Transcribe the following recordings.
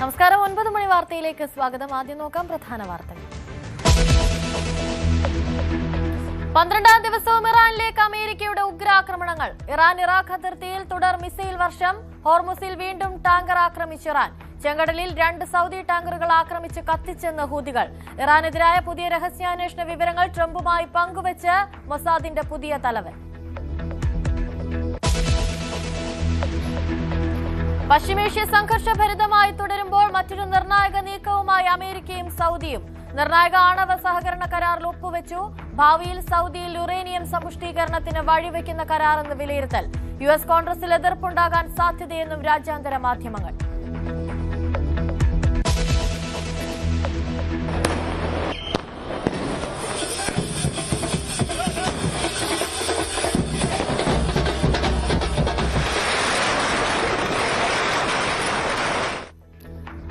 നമസ്കാരം. 9 മണി വാർത്തയിലേക്ക് സ്വാഗതം. ആദ്യം നോക്കാം പ്രധാന വാർത്തകൾ. 12ാം ദിവസവും ഇറാനിലേക്ക് അമേരിക്കയുടെ ഉഗ്രാക്രമണങ്ങൾ. ഇറാൻ-ഇറാഖ് അതിർത്തിയിൽ തുടർ മിസൈൽ വർഷം. ഹോർമുസിൽ വീണ്ടും ടാങ്കർ ആക്രമിച്ചു ഇറാൻ. ചെങ്കടലിൽ 2 സൗദി ടാങ്കറുകൾ ആക്രമിച്ച് കത്തിച്ചെന്ന് ഹൂതികൾ. ഇറാനെതിരായ പുതിയ രഹസ്യാന്വേഷണ വിവരങ്ങൾ ട്രംപുമായി പങ്കുവച്ച് മൊസാദിന്റെ പുതിയ തലവൻ. പശ്ചിമേഷ്യ സംഘർഷഭരിതമായി തുടരുമ്പോൾ മറ്റൊരു നിർണായക നീക്കവുമായി അമേരിക്കയും സൗദിയും. നിർണായക ആണവ സഹകരണ കരാറിൽ ഒപ്പുവെച്ചു. ഭാവിയിൽ സൗദിയിൽ യുറേനിയം സമ്പുഷ്ടീകരണത്തിന് വഴിവെക്കുന്ന കരാറെന്ന് വിലയിരുത്തൽ. US കോൺഗ്രസിൽ എതിർപ്പുണ്ടാകാൻ സാധ്യതയെന്നും രാജ്യാന്തര മാധ്യമങ്ങൾ.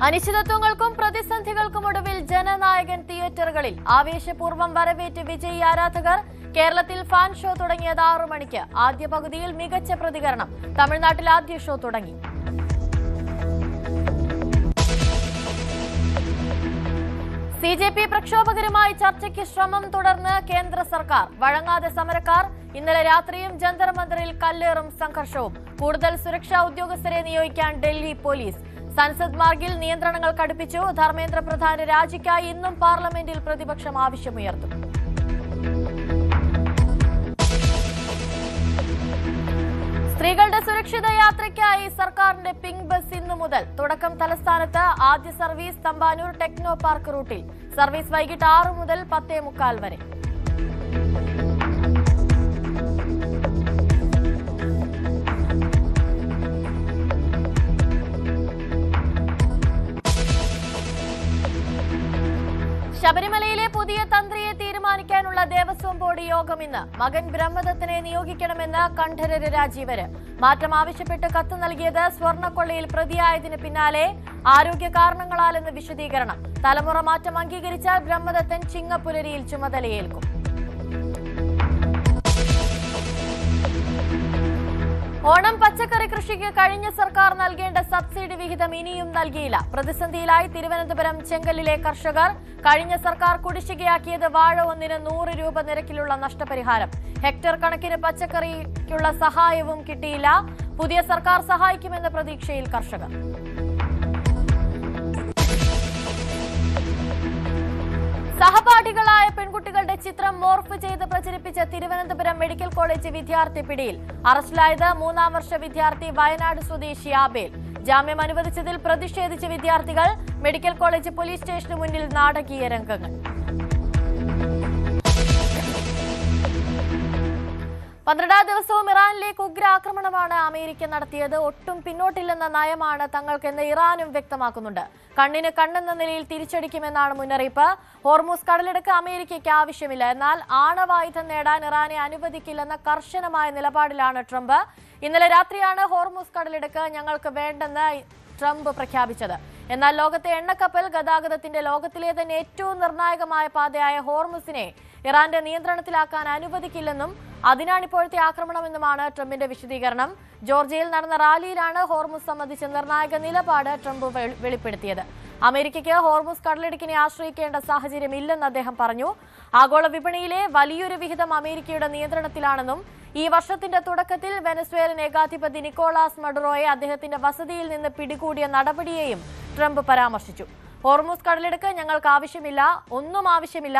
അനിശ്ചിതത്വങ്ങൾക്കും പ്രതിസന്ധികൾക്കുമൊടുവിൽ ജനനായകൻ തിയേറ്ററുകളിൽ. ആവേശപൂർവ്വം വരവേറ്റ് വിജയ് ആരാധകർ. കേരളത്തിൽ ഫാൻ ഷോ തുടങ്ങിയത് 6 മണിക്ക്. ആദ്യ പകുതിയിൽ മികച്ച പ്രതികരണം. തമിഴ്നാട്ടിൽ ആദ്യ ഷോ തുടങ്ങി. CJP പ്രക്ഷോഭകരുമായി ചർച്ചയ്ക്ക് ശ്രമം തുടർന്ന് കേന്ദ്ര സർക്കാർ. വഴങ്ങാതെ സമരക്കാർ. ഇന്നലെ രാത്രിയും ജന്തർ മന്ദറിൽ കല്ലേറും സംഘർഷവും. കൂടുതൽ സുരക്ഷാ ഉദ്യോഗസ്ഥരെ നിയോഗിക്കാൻ ഡൽഹി പോലീസ്. സൻസദ് മാർഗിൽ നിയന്ത്രണങ്ങൾ കടുപ്പിച്ചു. ധർമ്മേന്ദ്ര പ്രധാന്റെ രാജിക്കായി ഇന്നും പാർലമെന്റിൽ പ്രതിപക്ഷം ആവശ്യമുയർത്തും. സ്ത്രീകളുടെ സുരക്ഷിത യാത്രയ്ക്കായി സർക്കാരിന്റെ പിങ്ക് ബസ് ഇന്നു മുതൽ. തുടക്കം തലസ്ഥാനത്ത്. ആദ്യ സർവീസ് തമ്പാനൂർ ടെക്നോ പാർക്ക് റൂട്ടിൽ. സർവീസ് വൈകിട്ട് 6 മുതൽ 10:45 വരെ. ശബരിമലയിലെ പുതിയ തന്ത്രിയെ തീരുമാനിക്കാനുള്ള ദേവസ്വം ബോർഡ് യോഗം ഇന്ന്. മകൻ ബ്രഹ്മദത്തനെ നിയോഗിക്കണമെന്ന് കണ്ഠരര് രാജീവര്. മാറ്റം ആവശ്യപ്പെട്ട് കത്ത് നൽകിയത് സ്വർണ്ണക്കൊള്ളയിൽ പ്രതിയായതിന് പിന്നാലെ ആരോഗ്യ കാരണങ്ങളാലെന്ന് വിശദീകരണം. തലമുറ മാറ്റം അംഗീകരിച്ചാൽ ബ്രഹ്മദത്തൻ ചിങ്ങപ്പുലരിയിൽ ചുമതലയേൽക്കും. ഓണം പച്ചക്കറി കൃഷിക്ക് കഴിഞ്ഞ സർക്കാർ നൽകേണ്ട സബ്സിഡി വിഹിതം ഇനിയും നൽകിയില്ല. പ്രതിസന്ധിയിലായി തിരുവനന്തപുരം ചെങ്കലിലെ കർഷകർ. കഴിഞ്ഞ സർക്കാർ കുടിശ്ശികയാക്കിയത് വാഴ ഒന്നിന് 100 രൂപ നിരക്കിലുള്ള നഷ്ടപരിഹാരം. ഹെക്ടർ കണക്കിന് പച്ചക്കറിക്കുള്ള സഹായവും കിട്ടിയില്ല. പുതിയ സർക്കാർ സഹായിക്കുമെന്ന പ്രതീക്ഷയിൽ കർഷകർ. സഹപാഠികളായ പെൺകുട്ടികളുടെ ചിത്രം മോർഫ് ചെയ്ത് പ്രചരിപ്പിച്ച തിരുവനന്തപുരം മെഡിക്കൽ കോളേജ് വിദ്യാർത്ഥി പിടിയിൽ. അറസ്റ്റിലായത് 3ാം വർഷ വിദ്യാർത്ഥി വയനാട് സ്വദേശി ആബേൽ. ജാമ്യം അനുവദിച്ചതിൽ പ്രതിഷേധിച്ച വിദ്യാർത്ഥികൾ. മെഡിക്കൽ കോളേജ് പോലീസ് സ്റ്റേഷന് മുന്നിൽ നാടകീയ രംഗങ്ങൾ. 12ാം ദിവസവും ഇറാനിലേക്ക് ഉഗ്രാക്രമണമാണ് അമേരിക്ക നടത്തിയത്. ഒട്ടും പിന്നോട്ടില്ലെന്ന നയമാണ് തങ്ങൾക്കെന്ന് ഇറാനും വ്യക്തമാക്കുന്നുണ്ട്. കണ്ണിന് കണ്ണെന്ന നിലയിൽ തിരിച്ചടിക്കുമെന്നാണ് മുന്നറിയിപ്പ്. ഹോർമുസ് കടലിടുക്ക് അമേരിക്കയ്ക്ക് ആവശ്യമില്ല. എന്നാൽ ആണവായുധം നേടാൻ ഇറാനെ അനുവദിക്കില്ലെന്ന കർശനമായ നിലപാടിലാണ് ട്രംപ്. ഇന്നലെ രാത്രിയാണ് ഹോർമുസ് കടലിടുക്ക് ഞങ്ങൾക്ക് വേണ്ടെന്ന് ട്രംപ് പ്രഖ്യാപിച്ചത്. എന്നാൽ ലോകത്തെ എണ്ണക്കപ്പൽ ഗതാഗതത്തിന്റെ ലോകത്തിലെ തന്നെ ഏറ്റവും നിർണായകമായ പാതയായ ഹോർമുസിനെ ഇറാന്റെ നിയന്ത്രണത്തിലാക്കാൻ അനുവദിക്കില്ലെന്നും അതിനാണിപ്പോഴത്തെ ആക്രമണമെന്നുമാണ് ട്രംപിന്റെ വിശദീകരണം. ജോർജിയയിൽ നടന്ന റാലിയിലാണ് ഹോർമുസ് സംബന്ധിച്ച നിർണായക നിലപാട് ട്രംപ് വെളിപ്പെടുത്തിയത്. അമേരിക്കയ്ക്ക് ഹോർമുസ് കടലിടുക്കിനെ ആശ്രയിക്കേണ്ട സാഹചര്യമില്ലെന്ന് അദ്ദേഹം പറഞ്ഞു. ആഗോള വിപണിയിലെ വലിയൊരു വിഹിതം അമേരിക്കയുടെ നിയന്ത്രണത്തിലാണെന്നും ഈ വർഷത്തിന്റെ തുടക്കത്തിൽ വെനസ്വേലൻ ഏകാധിപതി നിക്കോളാസ് മഡുറോയെ അദ്ദേഹത്തിന്റെ വസതിയിൽ നിന്ന് പിടികൂടിയ നടപടിയെയും ട്രംപ് പരാമർശിച്ചു. ഹോർമുസ് കടലിടുക്ക് ഞങ്ങൾക്ക് ആവശ്യമില്ല, ഒന്നും ആവശ്യമില്ല.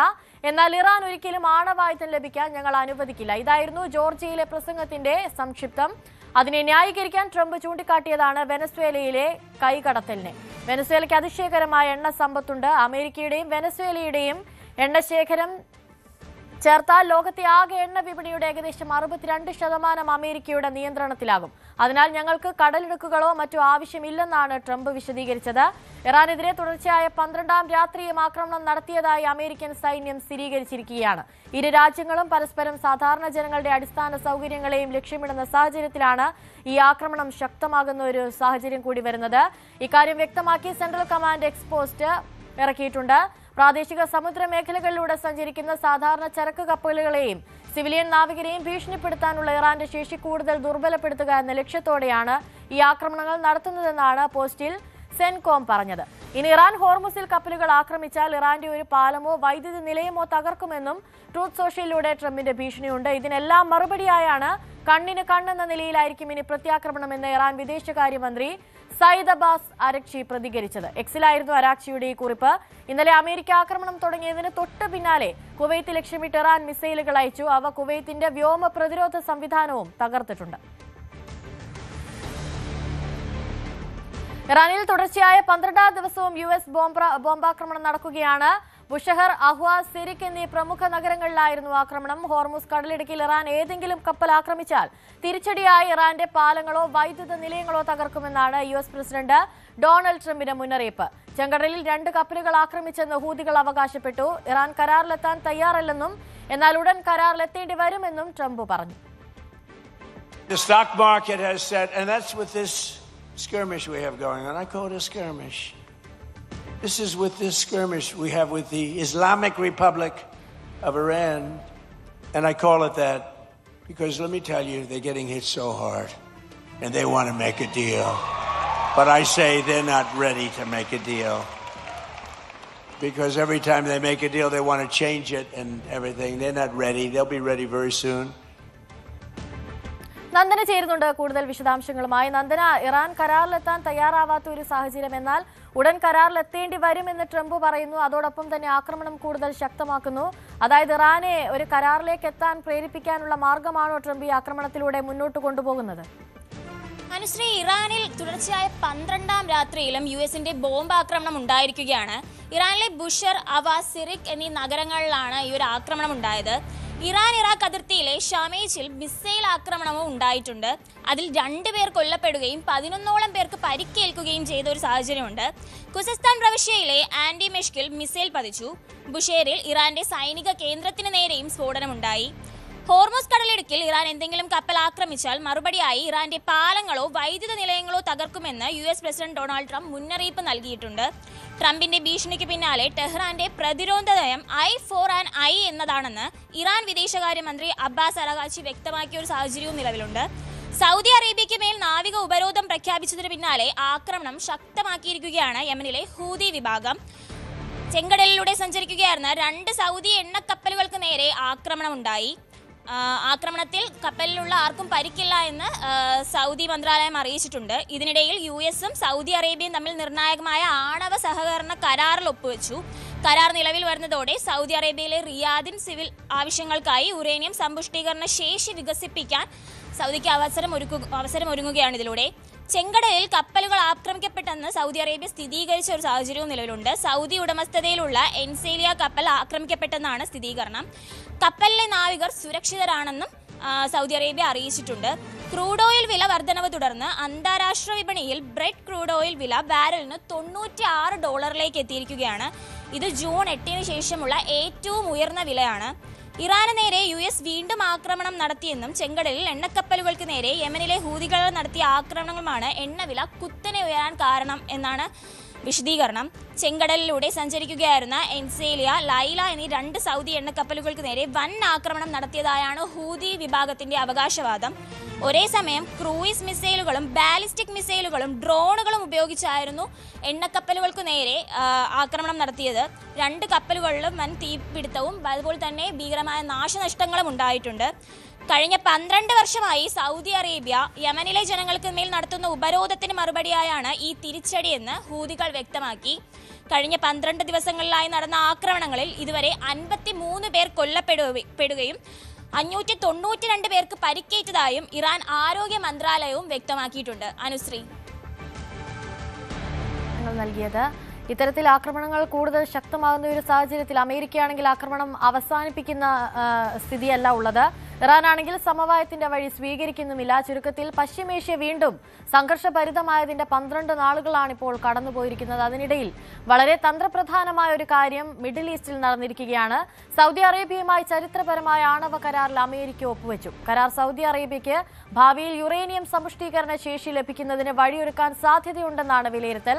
എന്നാൽ ഇറാൻ ഒരിക്കലും ആണവായുധം ലഭിക്കാൻ ഞങ്ങൾ അനുവദിക്കില്ല. ഇതായിരുന്നു ജോർജിയയിലെ പ്രസംഗത്തിന്റെ സംക്ഷിപ്തം. അതിനെ ന്യായീകരിക്കാൻ ട്രംപ് ചൂണ്ടിക്കാട്ടിയതാണ് വെനസ്വേലയിലെ കൈകടത്തലിനെ. വെനസ്വേലയ്ക്ക് അതിശയകരമായ എണ്ണ സമ്പത്തുണ്ട്. അമേരിക്കയുടെയും വെനസ്വേലയുടെയും എണ്ണശേഖരം ചേർത്താൽ ലോകത്തെ ആകെ എണ്ണ വിപണിയുടെ ഏകദേശം 62% അമേരിക്കയുടെ നിയന്ത്രണത്തിലാകും. അതിനാൽ ഞങ്ങൾക്ക് കടലിടുക്കുകളോ മറ്റോ ആവശ്യമില്ലെന്നാണ് ട്രംപ് വിശദീകരിച്ചത്. ഇറാനെതിരെ തുടർച്ചയായ 12ാം രാത്രിയും ആക്രമണം നടത്തിയതായി അമേരിക്കൻ സൈന്യം സ്ഥിരീകരിച്ചിരിക്കുകയാണ്. ഇരു രാജ്യങ്ങളും പരസ്പരം സാധാരണ ജനങ്ങളുടെ അടിസ്ഥാന സൗകര്യങ്ങളെയും ലക്ഷ്യമിടുന്ന സാഹചര്യത്തിലാണ് ഈ ആക്രമണം ശക്തമാകുന്ന ഒരു സാഹചര്യം കൂടി വരുന്നത്. ഇക്കാര്യം വ്യക്തമാക്കി സെൻട്രൽ കമാൻഡ് എക്സ്പോസ്റ്റ് ഇറക്കിയിട്ടുണ്ട്. പ്രാദേശിക സമുദ്ര മേഖലകളിലൂടെ സഞ്ചരിക്കുന്ന സാധാരണ ചരക്ക് കപ്പലുകളെയും സിവിലിയൻ നാവികരെയും ഭീഷണിപ്പെടുത്താനുള്ള ഇറാന്റെ ശേഷി കൂടുതൽ ദുർബലപ്പെടുത്തുക എന്ന ലക്ഷ്യത്തോടെയാണ് ഈ ആക്രമണങ്ങൾ നടത്തുന്നതെന്നാണ് പോസ്റ്റിൽ സെൻകോം പറഞ്ഞത്. ഇനി ഇറാൻ ഹോർമുസിൽ കപ്പലുകൾ ആക്രമിച്ചാൽ ഇറാന്റെ ഒരു പാലമോ വൈദ്യുതി നിലയമോ തകർക്കുമെന്നും ട്രൂത്ത് സോഷ്യലിലൂടെ ട്രംപിന്റെ ഭീഷണിയുണ്ട്. ഇതിനെല്ലാം മറുപടിയായാണ് കണ്ണിന് കണ്ണെന്ന നിലയിലായിരിക്കും ഇനി പ്രത്യാക്രമണമെന്ന് ഇറാൻ വിദേശകാര്യമന്ത്രി സയ്യിദ് അബ്ബാസ് അരക്ചി പ്രതികരിച്ചത്. എക്സിലായിരുന്നു അരാക്ചിയുടെ ഈ കുറിപ്പ്. ഇന്നലെ അമേരിക്ക ആക്രമണം തുടങ്ങിയതിന് തൊട്ട് പിന്നാലെ കുവൈത്ത് ലക്ഷ്യമിട്ട് ഇറാൻ മിസൈലുകൾ അയച്ചു. അവ കുവൈത്തിന്റെ വ്യോമ പ്രതിരോധ സംവിധാനവും തകർത്തിട്ടുണ്ട്. ഇറാനിൽ തുടർച്ചയായ 12ാം ദിവസവും US ബോംബാക്രമണം നടക്കുകയാണ്. ബുഷഹർ, അഹ്വാസ്, സിരിക് എന്നീ പ്രമുഖ നഗരങ്ങളിലായിരുന്നു ആക്രമണം. ഹോർമുസ് കടലിടുക്കിൽ ഇറാൻ ഏതെങ്കിലും കപ്പൽ ആക്രമിച്ചാൽ തിരിച്ചടിയായി ഇറാന്റെ പാലങ്ങളോ വൈദ്യുത നിലയങ്ങളോ തകർക്കുമെന്നാണ് US പ്രസിഡന്റ് ഡൊണാൾഡ് ട്രംപിന്റെ മുന്നറിയിപ്പ്. ചെങ്കടലിൽ 2 കപ്പലുകൾ ആക്രമിച്ചെന്ന് ഹൂതികൾ അവകാശപ്പെട്ടു. ഇറാൻ കരാറിലെത്താൻ തയ്യാറല്ലെന്നും എന്നാൽ ഉടൻ കരാറിലെത്തേണ്ടി വരുമെന്നും ട്രംപ് പറഞ്ഞു. The stock market has said, and that's with this skirmish we have going on. I call it a skirmish. This is with this skirmish we have with the Islamic Republic of Iran, and I call it that because let me tell you, they're getting hit so hard and they want to make a deal. But I say they're not ready to make a deal. Because every time they make a deal, they want to change it and everything. They're not ready. They'll be ready very soon. Nandana ചേരുന്നുണ്ട് കൂടുതൽ വിശദാംശങ്ങളുമായി. Nandana, Iran കരാറിലെത്താൻ തയ്യാറാവാത്ത ഒരു സാഹചര്യം, എന്നാൽ ഉടൻ കരാറിലെത്തേണ്ടി വരുമെന്ന് Trump പറയുന്നു. അതോടൊപ്പം തന്നെ ആക്രമണം കൂടുതൽ ശക്തമാക്കുന്നു. അതായത് ഇറാനെ ഒരു കരാറിലേക്ക് എത്താൻ പ്രേരിപ്പിക്കാനുള്ള മാർഗമാണോ ട്രംപ് ഈ ആക്രമണത്തിലൂടെ മുന്നോട്ട് കൊണ്ടുപോകുന്നത്? അനുശ്രീ, ഇറാനിൽ തുടർച്ചയായ 12ാം രാത്രിയിലും യുഎസിന്റെ ബോംബാക്രമണം ഉണ്ടായിരിക്കുകയാണ്. ഇറാനിലെ ബുഷർ, അവാസ്, സിറിക് എന്നീ നഗരങ്ങളിലാണ് ഈ ഒരു ആക്രമണം ഉണ്ടായത്. ഇറാൻ ഇറാഖ് അതിർത്തിയിലെ ഷമേജിൽ മിസൈൽ ആക്രമണവും ഉണ്ടായിട്ടുണ്ട്. അതിൽ 2 പേർ കൊല്ലപ്പെടുകയും 11ഓളം പേർക്ക് പരിക്കേൽക്കുകയും ചെയ്ത ഒരു സാഹചര്യമുണ്ട്. ഖുസിസ്ഥാൻ പ്രവിശ്യയിലെ ആന്റി മെഷ്കിൽ മിസൈൽ പതിച്ചു. ബുഷേറിൽ ഇറാന്റെ സൈനിക കേന്ദ്രത്തിന് നേരെയും സ്ഫോടനമുണ്ടായി. ഹോർമുസ് കടലിടുക്കിൽ ഇറാൻ എന്തെങ്കിലും കപ്പൽ ആക്രമിച്ചാൽ മറുപടിയായി ഇറാന്റെ പാലങ്ങളോ വൈദ്യുത നിലയങ്ങളോ തകർക്കുമെന്ന് US പ്രസിഡന്റ് ഡൊണാൾഡ് ട്രംപ് മുന്നറിയിപ്പ് നൽകിയിട്ടുണ്ട്. ട്രംപിന്റെ ഭീഷണിക്ക് പിന്നാലെ ടെഹ്റാന്റെ പ്രതിരോധ നയം I4I എന്നതാണെന്ന് ഇറാൻ വിദേശകാര്യമന്ത്രി അബ്ബാസ് അരഗാച്ചി വ്യക്തമാക്കിയ ഒരു സാഹചര്യവും നിലവിലുണ്ട്. സൗദി അറേബ്യയ്ക്ക് മേൽ നാവിക ഉപരോധം പ്രഖ്യാപിച്ചതിന് പിന്നാലെ ആക്രമണം ശക്തമാക്കിയിരിക്കുകയാണ് യമനിലെ ഹൂതി വിഭാഗം. ചെങ്കടലിലൂടെ സഞ്ചരിക്കുകയായിരുന്ന 2 സൗദി എണ്ണക്കപ്പലുകൾക്ക് നേരെ ആക്രമണമുണ്ടായി. ആക്രമണത്തിൽ കപ്പലിലുള്ള ആർക്കും പരിക്കില്ല എന്ന് സൗദി മന്ത്രാലയം അറിയിച്ചിട്ടുണ്ട്. ഇതിനിടയിൽ USഉം സൗദി അറേബ്യയും തമ്മിൽ നിർണായകമായ ആണവ സഹകരണ കരാറിൽ ഒപ്പുവെച്ചു. കരാർ നിലവിൽ വരുന്നതോടെ സൗദി അറേബ്യയിലെ റിയാദിൻ സിവിൽ ആവശ്യങ്ങൾക്കായി യുറേനിയം സമ്പുഷ്ടീകരണ ശേഷി വികസിപ്പിക്കാൻ സൗദിക്ക് അവസരമൊരുങ്ങുകയാണ് ഇതിലൂടെ. ചെങ്കടലിൽ കപ്പലുകൾ ആക്രമിക്കപ്പെട്ടെന്ന് സൗദി അറേബ്യ സ്ഥിരീകരിച്ച ഒരു സാഹചര്യവും നിലവിലുണ്ട്. സൗദി ഉടമസ്ഥതയിലുള്ള എൻസേലിയ കപ്പൽ ആക്രമിക്കപ്പെട്ടെന്നാണ് സ്ഥിരീകരണം. കപ്പലിലെ നാവികർ സുരക്ഷിതരാണെന്നും സൗദി അറേബ്യ അറിയിച്ചിട്ടുണ്ട്. ക്രൂഡ് ഓയിൽ വില വർധനവ് തുടർന്ന് അന്താരാഷ്ട്ര വിപണിയിൽ ബ്രെഡ് ക്രൂഡ് ഓയിൽ വില ബാരലിന് $96 എത്തിയിരിക്കുകയാണ്. ഇത് ജൂൺ 8 ശേഷമുള്ള ഏറ്റവും ഉയർന്ന വിലയാണ്. ഇറാന് നേരെ US വീണ്ടും ആക്രമണം നടത്തിയെന്നും ചെങ്കടലിൽ എണ്ണക്കപ്പലുകൾക്ക് നേരെ യമനിലെ ഹൂതികൾ നടത്തിയ ആക്രമണങ്ങളുമാണ് എണ്ണവില കുത്തനെ ഉയരാൻ കാരണം എന്നാണ് വിശദീകരണം. ചെങ്കടലിലൂടെ സഞ്ചരിക്കുകയായിരുന്ന എൻസേലിയ, ലൈല എന്നീ 2 സൗദി എണ്ണക്കപ്പലുകൾക്ക് നേരെ വൻ ആക്രമണം നടത്തിയതായാണ് ഹൂതി വിഭാഗത്തിന്റെ അവകാശവാദം. ഒരേ സമയം ക്രൂയിസ് മിസൈലുകളും ബാലിസ്റ്റിക് മിസൈലുകളും ഡ്രോണുകളും ഉപയോഗിച്ചായിരുന്നു എണ്ണക്കപ്പലുകൾക്ക് നേരെ ആക്രമണം നടത്തിയത്. 2 കപ്പലുകളിലും വൻ തീപിടുത്തവും അതുപോലെ തന്നെ ഭീകരമായ നാശനഷ്ടങ്ങളും ഉണ്ടായിട്ടുണ്ട്. കഴിഞ്ഞ 12 വർഷമായി സൗദി അറേബ്യ യമനിലെ ജനങ്ങൾക്ക് മേൽ നടത്തുന്ന ഉപരോധത്തിന് മറുപടിയായാണ് ഈ തിരിച്ചടിയെന്ന് ഹൂതികൾ വ്യക്തമാക്കി. കഴിഞ്ഞ 12 ദിവസങ്ങളിലായി നടന്ന ആക്രമണങ്ങളിൽ ഇതുവരെ 53 പേർ കൊല്ലപ്പെടുകയും 592 പേർക്ക് പരിക്കേറ്റതായും ഇറാൻ ആരോഗ്യ മന്ത്രാലയവും വ്യക്തമാക്കിയിട്ടുണ്ട്. അനുശ്രീ നൽകിയത്. ഇത്തരത്തിൽ ആക്രമണങ്ങൾ കൂടുതൽ ശക്തമാകുന്ന ഒരു സാഹചര്യത്തിൽ അമേരിക്കയാണെങ്കിൽ ആക്രമണം അവസാനിപ്പിക്കുന്ന സ്ഥിതിയല്ല ഉള്ളത്. ഇറാനാണെങ്കിൽ സമവായത്തിന്റെ വഴി സ്വീകരിക്കുന്നുമില്ല. ചുരുക്കത്തിൽ പശ്ചിമേഷ്യ വീണ്ടും സംഘർഷഭരിതമായതിന്റെ 12 നാളുകളാണ് ഇപ്പോൾ കടന്നുപോയിരിക്കുന്നത്. അതിനിടയിൽ വളരെ തന്ത്രപ്രധാനമായ ഒരു കാര്യം മിഡിൽ ഈസ്റ്റിൽ നടന്നിരിക്കുകയാണ്. സൗദി അറേബ്യയുമായി ചരിത്രപരമായ ആണവ കരാറിൽ അമേരിക്ക ഒപ്പുവെച്ചു. കരാർ സൗദി അറേബ്യയ്ക്ക് ഭാവിയിൽ യുറേനിയം സമ്പുഷ്ടീകരണ ശേഷി ലഭിക്കുന്നതിന് വഴിയൊരുക്കാൻ സാധ്യതയുണ്ടെന്നാണ് വിലയിരുത്തൽ.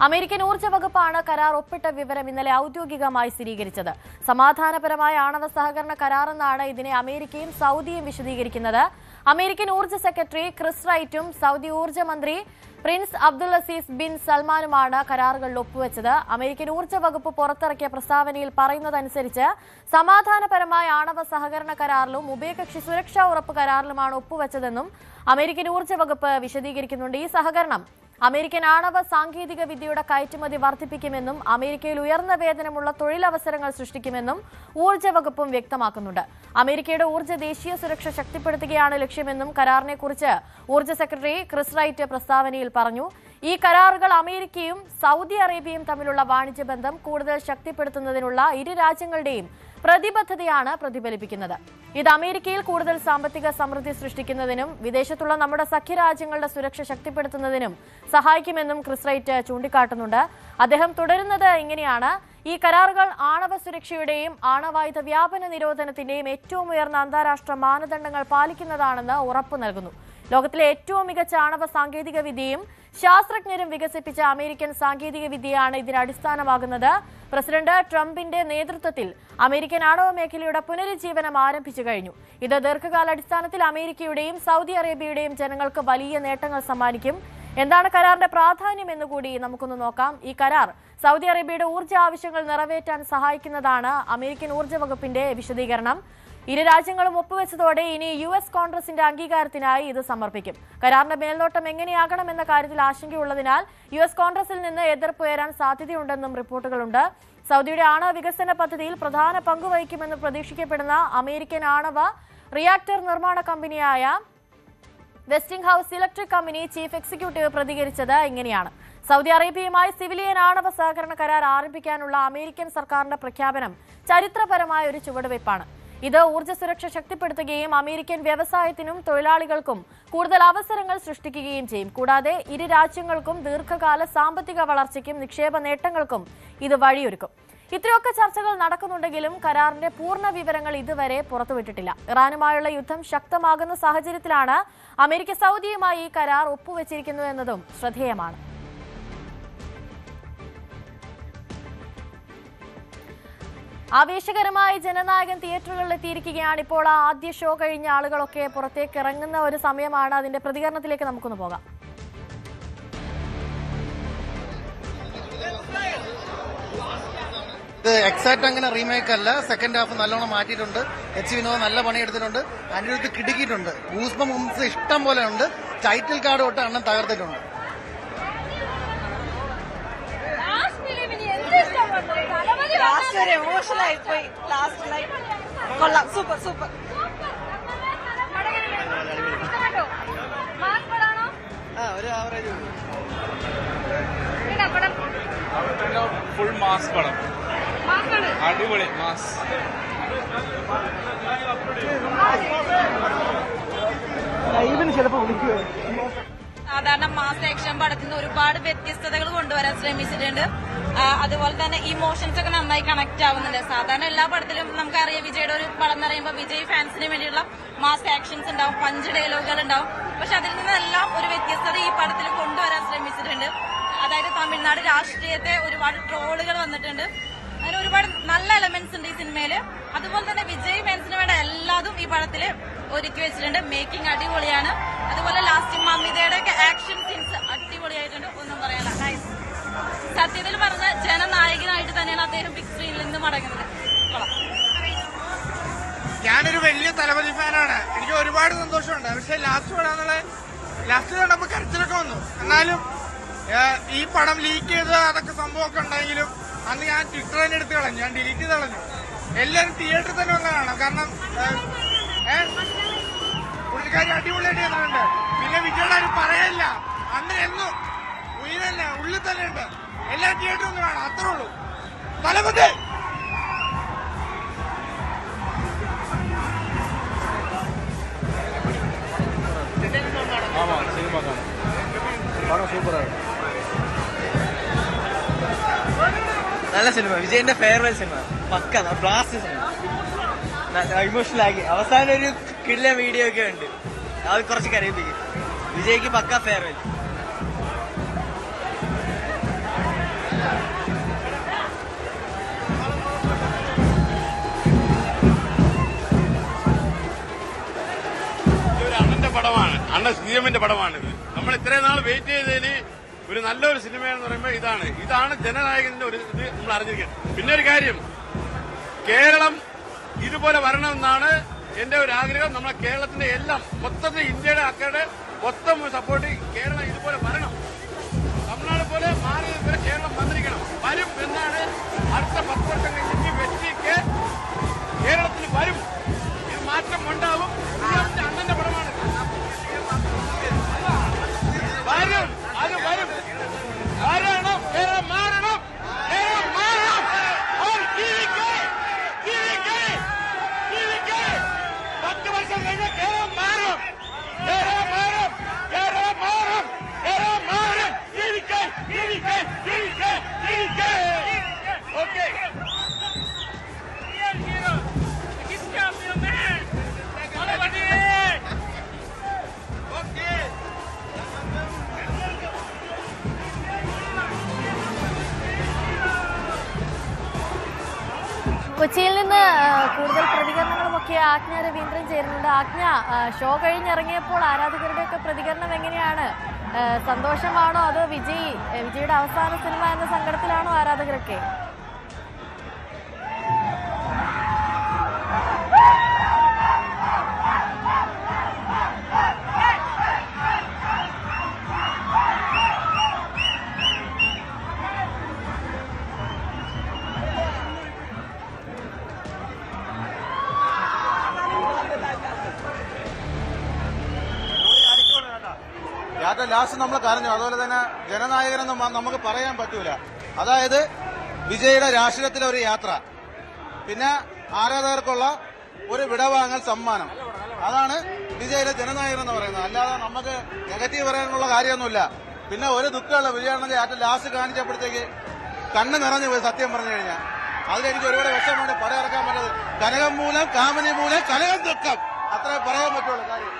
അമേരിക്കൻ ഊർജ്ജ വകുപ്പാണ് കരാർ ഒപ്പിട്ട വിവരം ഇന്നലെ ഔദ്യോഗികമായി സ്ഥിരീകരിച്ചത്. സമാധാനപരമായ ആണവ സഹകരണ കരാറെന്നാണ് ഇതിനെ അമേരിക്കയും സൗദിയും വിശദീകരിക്കുന്നത്. അമേരിക്കൻ ഊർജ്ജ സെക്രട്ടറി ക്രിസ് റൈറ്റും സൗദി ഊർജ്ജ മന്ത്രി പ്രിൻസ് അബ്ദുൽ അസീസ് ബിൻ സൽമാനുമാണ് കരാറുകളിൽ ഒപ്പുവെച്ചത്. അമേരിക്കൻ ഊർജ്ജ വകുപ്പ് പുറത്തിറക്കിയ പ്രസ്താവനയിൽ പറയുന്നതനുസരിച്ച് സമാധാനപരമായ ആണവ സഹകരണ കരാറിലും ഉഭയകക്ഷി സുരക്ഷാ ഉറപ്പ് കരാറിലുമാണ് ഒപ്പുവെച്ചതെന്നും അമേരിക്കൻ ഊർജ്ജ വകുപ്പ് വിശദീകരിക്കുന്നുണ്ട്. ഈ സഹകരണം അമേരിക്കൻ ആണവ സാങ്കേതിക വിദ്യയുടെ കയറ്റുമതി വർദ്ധിപ്പിക്കുമെന്നും അമേരിക്കയിൽ ഉയർന്ന വേതനമുള്ള തൊഴിലവസരങ്ങൾ സൃഷ്ടിക്കുമെന്നും ഊർജ്ജ വകുപ്പും വ്യക്തമാക്കുന്നുണ്ട്. അമേരിക്കയുടെ ഊർജ്ജ ദേശീയ സുരക്ഷ ശക്തിപ്പെടുത്തുകയാണ് ലക്ഷ്യമെന്നും കരാറിനെക്കുറിച്ച് ഊർജ്ജ സെക്രട്ടറി ക്രിസ് റൈറ്റ് പ്രസ്താവനയിൽ പറഞ്ഞു. ഈ കരാറുകൾ അമേരിക്കയും സൗദി അറേബ്യയും തമ്മിലുള്ള വാണിജ്യ ബന്ധം കൂടുതൽ ശക്തിപ്പെടുത്തുന്നതിനുള്ള ഇരു രാജ്യങ്ങളുടെയും പ്രതിബദ്ധതയാണ് പ്രതിഫലിപ്പിക്കുന്നത്. ഇത് അമേരിക്കയിൽ കൂടുതൽ സാമ്പത്തിക സമൃദ്ധി സൃഷ്ടിക്കുന്നതിനും വിദേശത്തുള്ള നമ്മുടെ സഖ്യരാജ്യങ്ങളുടെ സുരക്ഷ ശക്തിപ്പെടുത്തുന്നതിനും സഹായിക്കുമെന്നും ക്രിസ് റൈറ്റ് ചൂണ്ടിക്കാട്ടുന്നുണ്ട്. അദ്ദേഹം തുടരുന്നത് ഇങ്ങനെയാണ്: ഈ കരാറുകൾ ആണവ സുരക്ഷയുടെയും ആണവായുധ വ്യാപന നിരോധനത്തിന്റെയും ഏറ്റവും ഉയർന്ന അന്താരാഷ്ട്ര മാനദണ്ഡങ്ങൾ പാലിക്കുന്നതാണെന്ന് ഉറപ്പു നൽകുന്നു. ലോകത്തിലെ ഏറ്റവും മികച്ച ആണവ സാങ്കേതിക വിദ്യയും ശാസ്ത്രജ്ഞരും വികസിപ്പിച്ച അമേരിക്കൻ സാങ്കേതിക വിദ്യയാണ് ഇതിന് അടിസ്ഥാനമാകുന്നത്. പ്രസിഡന്റ് ട്രംപിന്റെ നേതൃത്വത്തിൽ അമേരിക്കൻ ആണവ മേഖലയുടെ പുനരുജ്ജീവനം ആരംഭിച്ചു കഴിഞ്ഞു. ഇത് ദീർഘകാലാടിസ്ഥാനത്തിൽ അമേരിക്കയുടെയും സൗദി അറേബ്യയുടെയും ജനങ്ങൾക്ക് വലിയ നേട്ടങ്ങൾ സമ്മാനിക്കും. എന്താണ് കരാറിന്റെ പ്രാധാന്യം എന്നുകൂടി നമുക്കൊന്ന് നോക്കാം. ഈ കരാർ സൗദി അറേബ്യയുടെ ഊർജ്ജ ആവശ്യങ്ങൾ നിറവേറ്റാൻ സഹായിക്കുന്നതാണ് അമേരിക്കൻ ഊർജ്ജ വകുപ്പിന്റെ വിശദീകരണം. ഇരു രാജ്യങ്ങളും ഒപ്പുവെച്ചതോടെ ഇനി US കോൺഗ്രസിന്റെ അംഗീകാരത്തിനായി ഇത് സമർപ്പിക്കും. കരാറിന്റെ മേൽനോട്ടം എങ്ങനെയാകണമെന്ന കാര്യത്തിൽ ആശങ്കയുള്ളതിനാൽ US കോൺഗ്രസിൽ നിന്ന് എതിർപ്പ് ഉയരാൻ സാധ്യതയുണ്ടെന്നും റിപ്പോർട്ടുകളുണ്ട്. സൗദിയുടെ ആണവ വികസന പദ്ധതിയിൽ പ്രധാന പങ്കുവഹിക്കുമെന്ന് പ്രതീക്ഷിക്കപ്പെടുന്ന അമേരിക്കൻ ആണവ റിയാക്ടർ നിർമ്മാണ കമ്പനിയായ vesting house electric company chief executive പ്രതികരിച്ചത് ഇങ്ങനെയാണ്: സൗദി അറേബ്യയുമായി സിവിലിയൻ ആണവ സഹകരണ കരാർ ആരംഭിക്കാനുള്ള അമേരിക്കൻ സർക്കാരിന്റെ പ്രഖ്യാപനം ചരിത്രപരമായ ഒരു ചുവടുവയ്പ്പാണ്. ഇത് ഊർജ്ജ സുരക്ഷ ശക്തിപ്പെടുത്തുകയും അമേരിക്കൻ വ്യവസായത്തിനും തൊഴിലാളികൾക്കും കൂടുതൽ അവസരങ്ങൾ സൃഷ്ടിക്കുകയും ചെയ്യും. കൂടാതെ ഇരു രാജ്യങ്ങൾക്കും ദീർഘകാല സാമ്പത്തിക വളർച്ചയ്ക്കും നിക്ഷേപ നേട്ടങ്ങൾക്കും ഇത് വഴിയൊരുക്കും. ഇത്രയൊക്കെ ചർച്ചകൾ നടക്കുന്നുണ്ടെങ്കിലും കരാറിന്റെ പൂർണ്ണ വിവരങ്ങൾ ഇതുവരെ പുറത്തുവിട്ടിട്ടില്ല. ഇറാനുമായുള്ള യുദ്ധം ശക്തമാകുന്ന സാഹചര്യത്തിലാണ് അമേരിക്ക സൗദിയുമായി ഈ കരാർ ഒപ്പുവെച്ചിരിക്കുന്നതെന്നതും ശ്രദ്ധേയമാണ്. ആവേശകരമായ ജനനായകൻ തിയേറ്ററുകളിൽ എത്തിയിരിക്കുകയാണ്. ഇപ്പോൾ ആ ആദ്യ ഷോ കഴിഞ്ഞ ആളുകളൊക്കെ പുറത്തേക്ക് ഇറങ്ങുന്ന ഒരു സമയമാണ്. അതിന്റെ പ്രതികരണത്തിലേക്ക് നമുക്കൊന്ന് പോകാം. ഇത് എക്സാക്ട് അങ്ങനെ റീമേക്ക് അല്ല. സെക്കൻഡ് ഹാഫ് നല്ലോണം മാറ്റിയിട്ടുണ്ട്. വിനോദ് നല്ല പണിയെടുത്തിട്ടുണ്ട്. അനിരുദ്ധ് കിടുക്കിയിട്ടുണ്ട്. ഗൂസ്ബം മൂവ്സ് ഇഷ്ടം പോലെ ഉണ്ട്. ടൈറ്റിൽ കാർഡ് തൊട്ട് അണ്ണൻ തകർത്തിട്ടുണ്ട്. ലാസ്റ്റ് ഒരു എമോഷണൽ ആയിപ്പോയി. ലാസ്റ്റ് ലൈക്ക് കൊള്ളാം. Super super. ഒരു ആവറേജ് ഫുൾ മാസ് പടം. അടിപൊളി മാസ്. ചിലപ്പോ വിളിക്കുവോ? സാധാരണ മാസ് ആക്ഷൻ പടത്തിൽ നിന്ന് ഒരുപാട് വ്യത്യസ്തതകൾ കൊണ്ടുവരാൻ ശ്രമിച്ചിട്ടുണ്ട്. അതുപോലെ തന്നെ ഇമോഷൻസ് ഒക്കെ നന്നായി കണക്ട് ആവുന്നുണ്ട്. സാധാരണ എല്ലാ പടത്തിലും നമുക്കറിയാം വിജയുടെ ഒരു പടം എന്ന് പറയുമ്പോൾ വിജയ് ഫാൻസിന് വേണ്ടിയുള്ള മാസ് ആക്ഷൻസ് ഉണ്ടാവും, പഞ്ച് ഡയലോഗുകൾ ഉണ്ടാവും. പക്ഷെ അതിൽ നിന്നെല്ലാം ഒരു വ്യത്യസ്തത ഈ പടത്തിൽ കൊണ്ടുവരാൻ ശ്രമിച്ചിട്ടുണ്ട്. അതായത് തമിഴ്നാട് രാഷ്ട്രീയത്തെ ഒരുപാട് ട്രോളുകൾ വന്നിട്ടുണ്ട്. അങ്ങനെ ഒരുപാട് നല്ല എലമെന്റ്സ് ഉണ്ട് ഈ സിനിമയില്. അതുപോലെ തന്നെ വിജയ് ഫാൻസിന് വേണ്ട എല്ലാതും ഈ പടത്തില് ഒരുക്കി വെച്ചിട്ടുണ്ട്. മേക്കിംഗ് അടിപൊളിയാണ്. അതുപോലെ ലാസ്റ്റ് മമിതയുടെ ഒക്കെ ആക്ഷൻ സീൻസ് അടിപൊളിയായിട്ടുണ്ട്. ഒന്നും പറയാനില്ല. നൈസ്. സത്യത്തിൽ പറഞ്ഞ ജനനായകനായിട്ട് തന്നെയാണ് അദ്ദേഹം ബിഗ് സ്ക്രീനിൽ നിന്ന് മടങ്ങുന്നത്. ഞാനൊരു വലിയ തലപതി ഫാനാണ്. എനിക്ക് ഒരുപാട് സന്തോഷമുണ്ട്. പക്ഷെ ലാസ്റ്റ് കണ്ടപ്പോൾ കരച്ചിലൊക്കെ വന്നു. എന്നാലും ഈ പടം ലീക്ക് ചെയ്ത് അതൊക്കെ സംഭവമൊക്കെ ഉണ്ടെങ്കിലും അന്ന് ഞാൻ ട്വിറ്റർ തന്നെ എടുത്ത് കളഞ്ഞു. ഞാൻ ഡിലീറ്റ് ചെയ്ത് കളഞ്ഞു. എല്ലാവരും തിയേറ്ററിൽ തന്നെ വന്ന് കാണാം. കാരണം പുള്ളിക്കാരി അടിപൊളിയായിട്ട് ചെയ്യുന്നുണ്ട്. പിന്നെ വിജയുടെ ആരും പറയല്ല. അന്ന് എന്നും ഉയരന്നെ ഉള്ളിൽ തന്നെ ഉണ്ട്. എല്ലാ തിയേറ്ററും ഒന്ന് കാണാം. അത്രേ ഉള്ളൂ. തലപതി നല്ല സിനിമ. വിജയന്റെ ഫെയർവെൽ സിനിമ പക്ക ബ്ലാസ്റ്റ് സിനിമ. ഇമോഷണൽ ആക്കി അവസാനം ഒരു കിടിലൻ വീഡിയോ ഒക്കെ ഉണ്ട്. അത് കുറച്ച് കരയിപ്പിക്കും. വിജയ്ക്ക് പക്ക ഫെയർവെൽ. അണ്ണന്റെ പടമാണ്, അണ്ണൻ CM-ന്റെ പടമാണിത്. നമ്മൾ ഇത്രയും നാൾ വെയിറ്റ് ചെയ്തതിന് ഒരു നല്ലൊരു സിനിമയെന്ന് പറയുമ്പോൾ ഇതാണ് ജനനായകന്റെ ഒരു ഇത് നമ്മൾ അറിഞ്ഞിരിക്കുന്നത്. പിന്നെ ഒരു കാര്യം, കേരളം ഇതുപോലെ വരണമെന്നാണ് എന്റെ ഒരു ആഗ്രഹം. നമ്മളെ കേരളത്തിന്റെ എല്ലാം മൊത്തത്തിൽ ഇന്ത്യയുടെ ആൾക്കാരുടെ മൊത്തം സപ്പോർട്ട് കേരളം ഇതുപോലെ വരണം. തമിഴ്നാട് പോലെ മാറി ഇതുപോലെ കേരളം വന്നിരിക്കണം, വരും എന്നാണ്. അടുത്ത 10 വർഷം കഴിഞ്ഞിട്ട് വെറ്റിക്ക് കേരളത്തിൽ വരും, ഇത് മാറ്റം ഉണ്ടാവും. അണ്ണന്റെ പടമാണ്, വരും, അത് വരും. മാറണം, കേരളം മാറണം, കേരളം മാറണം. 10 വർഷം കഴിഞ്ഞ കേരളം മാറും, കേരളം മാറും, കേരളം മാറും, കേരളം മാറും. ഓക്കെ. കൊച്ചിയിൽ നിന്ന് കൂടുതൽ പ്രതികരണങ്ങളുമൊക്കെ ആജ്ഞ രവീന്ദ്രൻ ചേരുന്നുണ്ട്. ആജ്ഞ, ഷോ ആരാധകരുടെയൊക്കെ പ്രതികരണം എങ്ങനെയാണ്? സന്തോഷമാണോ അതോ വിജയുടെ അവസാന സിനിമ എന്ന സങ്കടത്തിലാണോ ആരാധകരൊക്കെ? ലാസ്റ്റ് നമ്മൾ കരഞ്ഞു. അതുപോലെ തന്നെ ജനനായകനെന്ന് നമുക്ക് പറയാൻ പറ്റൂല. അതായത് വിജയുടെ രാഷ്ട്രീയത്തിലെ ഒരു യാത്ര, പിന്നെ ആരാധകർക്കുള്ള ഒരു വിടവാങ്ങൽ സമ്മാനം, അതാണ് വിജയുടെ ജനനായകൻ എന്ന് പറയുന്നത്. അല്ലാതെ നമുക്ക് നെഗറ്റീവ് പറയാനുള്ള കാര്യമൊന്നുമില്ല. പിന്നെ ഒരു ദുഃഖമുള്ള വിജയാണെന്ന് ഏറ്റവും ലാസ്റ്റ് കാണിച്ചപ്പോഴത്തേക്ക് കണ്ണ് നിറഞ്ഞു പോയി. സത്യം പറഞ്ഞു കഴിഞ്ഞാൽ അതിലെനിക്ക് ഒരുപാട് വിഷമമുണ്ട്. പടം ഇറക്കാൻ പറ്റത് കനകം മൂലം, കാമിനി മൂലം, കനകം ദുഃഖം, അത്രേ പറയാൻ പറ്റുള്ളൂ കാര്യം.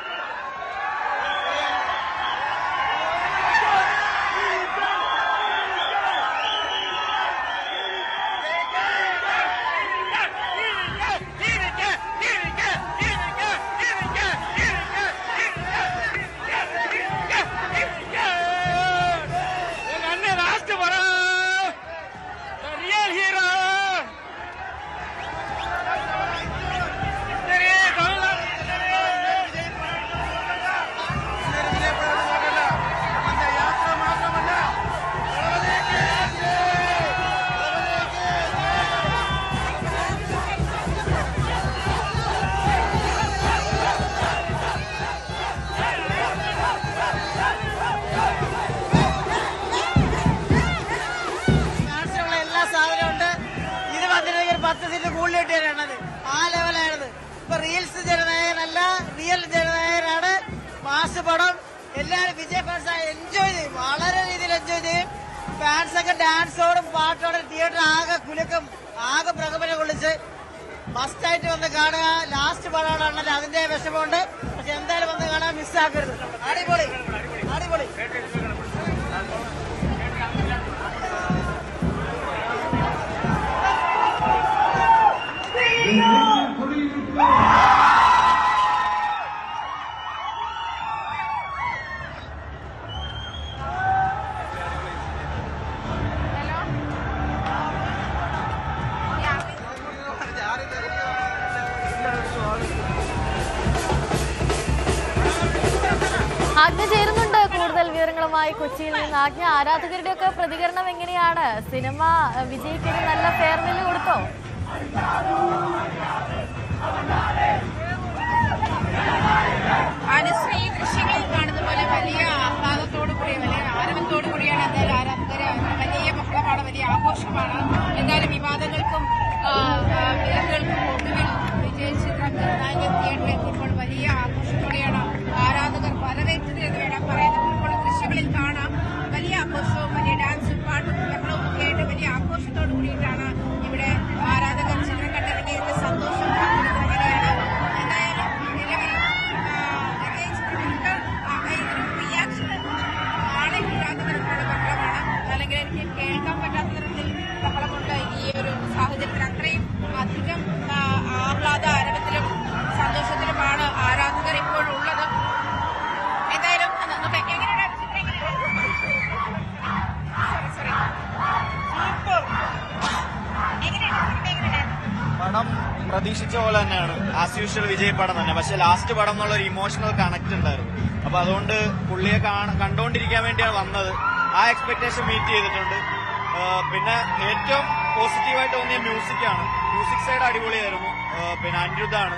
ആ ലെവലാണത്. ഇപ്പൊ റീൽസ് ജനനായകനല്ല, റിയൽ ജനനായകനാണ്. മാസ് പടം എല്ലാവരും വിജയ് ഫാൻസ് എൻജോയ് ചെയ്യും, വളരെ രീതിയിൽ എൻജോയ് ചെയ്യും. ഫാൻസൊക്കെ ഡാൻസോടും പാട്ടോടും തിയേറ്റർ ആകെ കുലുക്കും, ആകെ പ്രകമ്പനം കൊള്ളിച്ച് മസ്റ്റായിട്ട് വന്ന് കാണുക. ലാസ്റ്റ് പടമാണല്ലോ, അതിന്റെ വിഷമമുണ്ട്. പക്ഷെ എന്തായാലും വന്ന് കാണാൻ മിസ്സാക്കരുത്. അടിപൊളി അടിപൊളി. ആജ്ഞ ചേരുന്നുണ്ട് കൂടുതൽ വിവരങ്ങളുമായി കൊച്ചിയിൽ നിന്ന്. ആജ്ഞ, ആരാധകരുടെയൊക്കെ പ്രതികരണം എങ്ങനെയാണ്? സിനിമ വിജയ്ക്ക് നല്ല ഫെയർവെൽ കൊടുത്തോ? അനുശ്രീ ദൃശ്യങ്ങളിൽ കാണുന്ന പോലെ വലിയ ആഹ്ലാദത്തോടു കൂടി, വലിയ ആരവത്തോടു കൂടിയാണ് എന്തായാലും ആരാധകര്. വലിയ ബഹളമാണ്, വലിയ ആഘോഷമാണ്. എന്തായാലും വിവാദങ്ങൾക്കും വിലക്കുകൾക്കും ഒടുവിൽ വിജയ് ചിത്രം നിർണായക തിയേറ്ററിൽ എത്തുമ്പോൾ വലിയ ആഘോഷത്തോടെയാണ് ആരാധകർ വരവേറ്റത് എന്ന് വേണം പറയാൻ. ഇപ്പോൾ ദൃശ്യങ്ങളിൽ കാണാം വലിയ ആഘോഷവും വലിയ ഡാൻസും പാട്ടും ബഹളവും ഒക്കെ ആയിട്ട് വലിയ ആഘോഷത്തോടു കൂടിയിട്ടാണ് ഇവിടെ ആരാധകർ ചിത്രം കണ്ടിറങ്ങിയതിന്റെ സന്തോഷം പങ്കിടുന്നത്. എന്തായാലും നിലവിൽ റിയാക്ഷൻ ആളില്ലാത്ത തരത്തിലുള്ള ബഹളമാണ്, അല്ലെങ്കിൽ എനിക്ക് കേൾക്കാൻ പറ്റാത്ത തരത്തിൽ ബഹളമുണ്ട് ഈ ഒരു സാഹചര്യത്തിൽ. അത്രയും അധികം ആഹ്ലാദ ആരവത്തിലും സന്തോഷത്തിലുമാണ് ആരാധകർ പ്രതീക്ഷിച്ച പോലെ തന്നെയാണ് ആസ് യൂഷ്വൽ വിജയ് പടം തന്നെ. പക്ഷെ ലാസ്റ്റ് പടം എന്നുള്ള ഒരു ഇമോഷണൽ കണക്ട് ഉണ്ടായിരുന്നു. അപ്പൊ അതുകൊണ്ട് പുള്ളിയെ കണ്ടുകൊണ്ടിരിക്കാൻ വേണ്ടിയാണ് വന്നത്. ആ എക്സ്പെക്ടേഷൻ മീറ്റ് ചെയ്തിട്ടുണ്ട്. പിന്നെ ഏറ്റവും പോസിറ്റീവായിട്ട് തോന്നിയ മ്യൂസിക്കാണ്. മ്യൂസിക് സൈഡ് അടിപൊളിയായിരുന്നു. പിന്നെ അനിരുദ്ധാണ്.